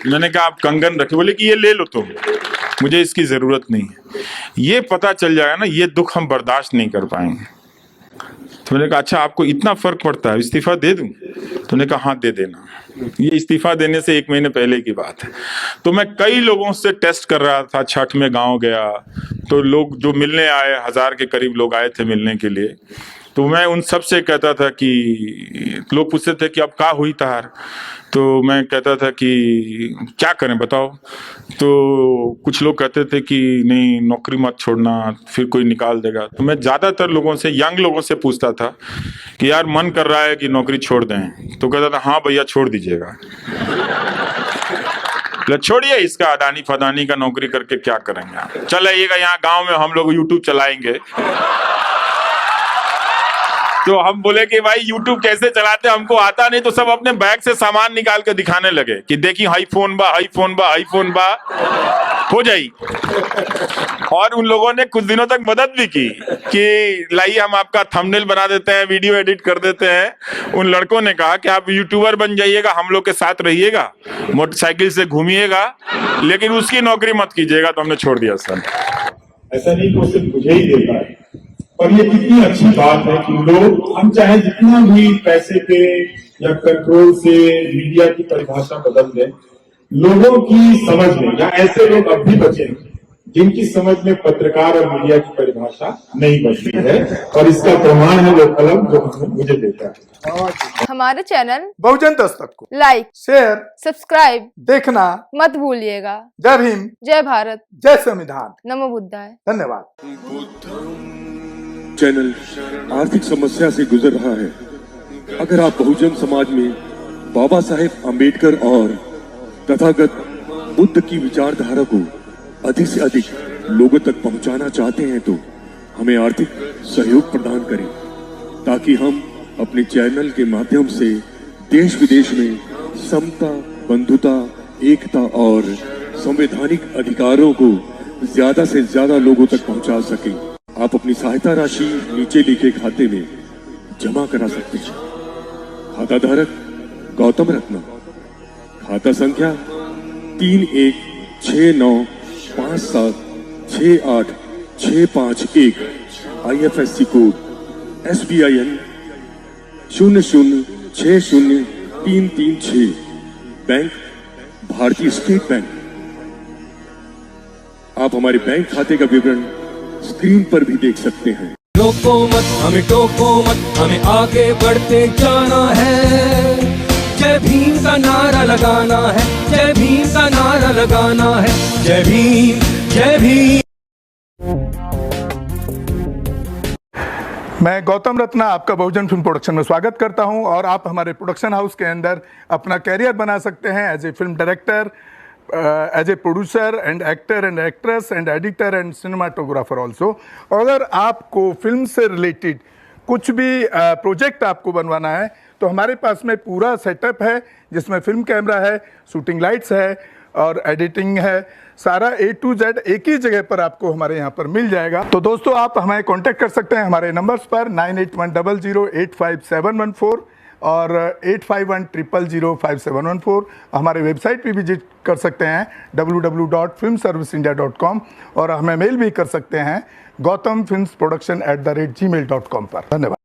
मैंने कहा आप कंगन रखे, बोले कि ये ले लो तुम, मुझे इसकी जरूरत नहीं है। ये पता चल जाएगा ना, ये दुख हम बर्दाश्त नहीं कर पाएंगे। तो मैंने कहा अच्छा आपको इतना फर्क पड़ता है, इस्तीफा दे दूं? तो मैंने कहा हाँ दे देना। ये इस्तीफा देने से 1 महीने पहले की बात है। तो मैं कई लोगों से टेस्ट कर रहा था, छठ में गांव गया तो लोग जो मिलने आए, 1000 के करीब लोग आए थे मिलने के लिए, तो मैं उन सब से कहता था कि, लोग पूछते थे कि अब क्या हुई तार, तो मैं कहता था कि क्या करें बताओ। तो कुछ लोग कहते थे कि नहीं नौकरी मत छोड़ना, फिर कोई निकाल देगा। तो मैं ज़्यादातर लोगों से, यंग लोगों से पूछता था कि यार मन कर रहा है कि नौकरी छोड़ दें, तो कहता था हाँ भैया छोड़ दीजिएगा। छोड़िए इसका, अडानी फदानी का नौकरी करके क्या करेंगे, चल आइएगा यहाँ गाँव में हम लोग यूट्यूब चलाएंगे। तो हम बोले कि भाई यूट्यूब कैसे चलाते हमको आता नहीं, तो सब अपने बैग से सामान निकाल के दिखाने लगे कि देखिए हाई फोन बा, हाई फोन बा, हाई फोन बा, हो जाई। और उन लोगों ने कुछ दिनों तक मदद भी की कि लाइए हम आपका थंबनेल बना देते हैं, वीडियो एडिट कर देते हैं। उन लड़कों ने कहा कि आप यूट्यूबर बन जाइएगा, हम लोग के साथ रहिएगा, मोटरसाइकिल से घूमिएगा, लेकिन उसकी नौकरी मत कीजिएगा। तो हमने छोड़ दिया सर। ऐसा नहीं कि वो सिर्फ मुझे ही देता है, पर ये कितनी अच्छी बात है कि लोग, हम चाहे जितना भी पैसे के या कंट्रोल से मीडिया की परिभाषा बदल दें, लोगों की समझ में, या ऐसे लोग अब भी बचे हैं जिनकी समझ में पत्रकार और मीडिया की परिभाषा नहीं बदली है, और इसका प्रमाण है वो कलम जो मुझे देता है। हमारे चैनल बहुजन दस्तक को लाइक, शेयर, सब्सक्राइब देखना मत भूलिएगा। जय भीम, जय भारत, जय संविधान, नमो बुद्धाय। धन्यवाद। चैनल आर्थिक समस्या से गुजर रहा है। अगर आप बहुजन समाज में बाबा साहेब आम्बेडकर और तथागत बुद्ध की विचारधारा को अधिक से अधिक लोगों तक पहुंचाना चाहते हैं तो हमें आर्थिक सहयोग प्रदान करें, ताकि हम अपने चैनल के माध्यम से देश विदेश में समता, बंधुता, एकता और संवैधानिक अधिकारों को ज्यादा से ज्यादा लोगों तक पहुंचा सकें। आप अपनी सहायता राशि नीचे लिखे खाते में जमा करा सकते हैं। खाता धारक गौतम रत्ना, खाता संख्या 316957686551, IFSC कोड SBIN 0060336, बैंक भारतीय स्टेट बैंक। आप हमारे बैंक खाते का विवरण स्क्रीन पर भी देख सकते हैं। रोको मत, हमें टोको मत, हमें आगे बढ़ते जाना है। जय भीम का नारा लगाना है, जय भीम का नारा लगाना है। जय भीम, जय भीम। मैं गौतम रत्ना आपका बहुजन फिल्म प्रोडक्शन में स्वागत करता हूं, और आप हमारे प्रोडक्शन हाउस के अंदर अपना कैरियर बना सकते हैं as a film director, as a producer and actor and actress and editor and cinematographer also. अगर आपको फिल्म से रिलेटेड कुछ भी प्रोजेक्ट आपको बनवाना है तो हमारे पास में पूरा सेटअप है, जिसमें फिल्म कैमरा है, शूटिंग लाइट्स है और एडिटिंग है। सारा A to Z एक ही जगह पर आपको हमारे यहाँ पर मिल जाएगा। तो दोस्तों, आप हमें कांटेक्ट कर सकते हैं हमारे नंबर्स पर 9810085714 और 8510005714। हमारे वेबसाइट पे विजिट कर सकते हैं www.filmserviceindia.com, और हमें मेल भी कर सकते हैं gautamfilmsproduction@gmail.com पर। धन्यवाद।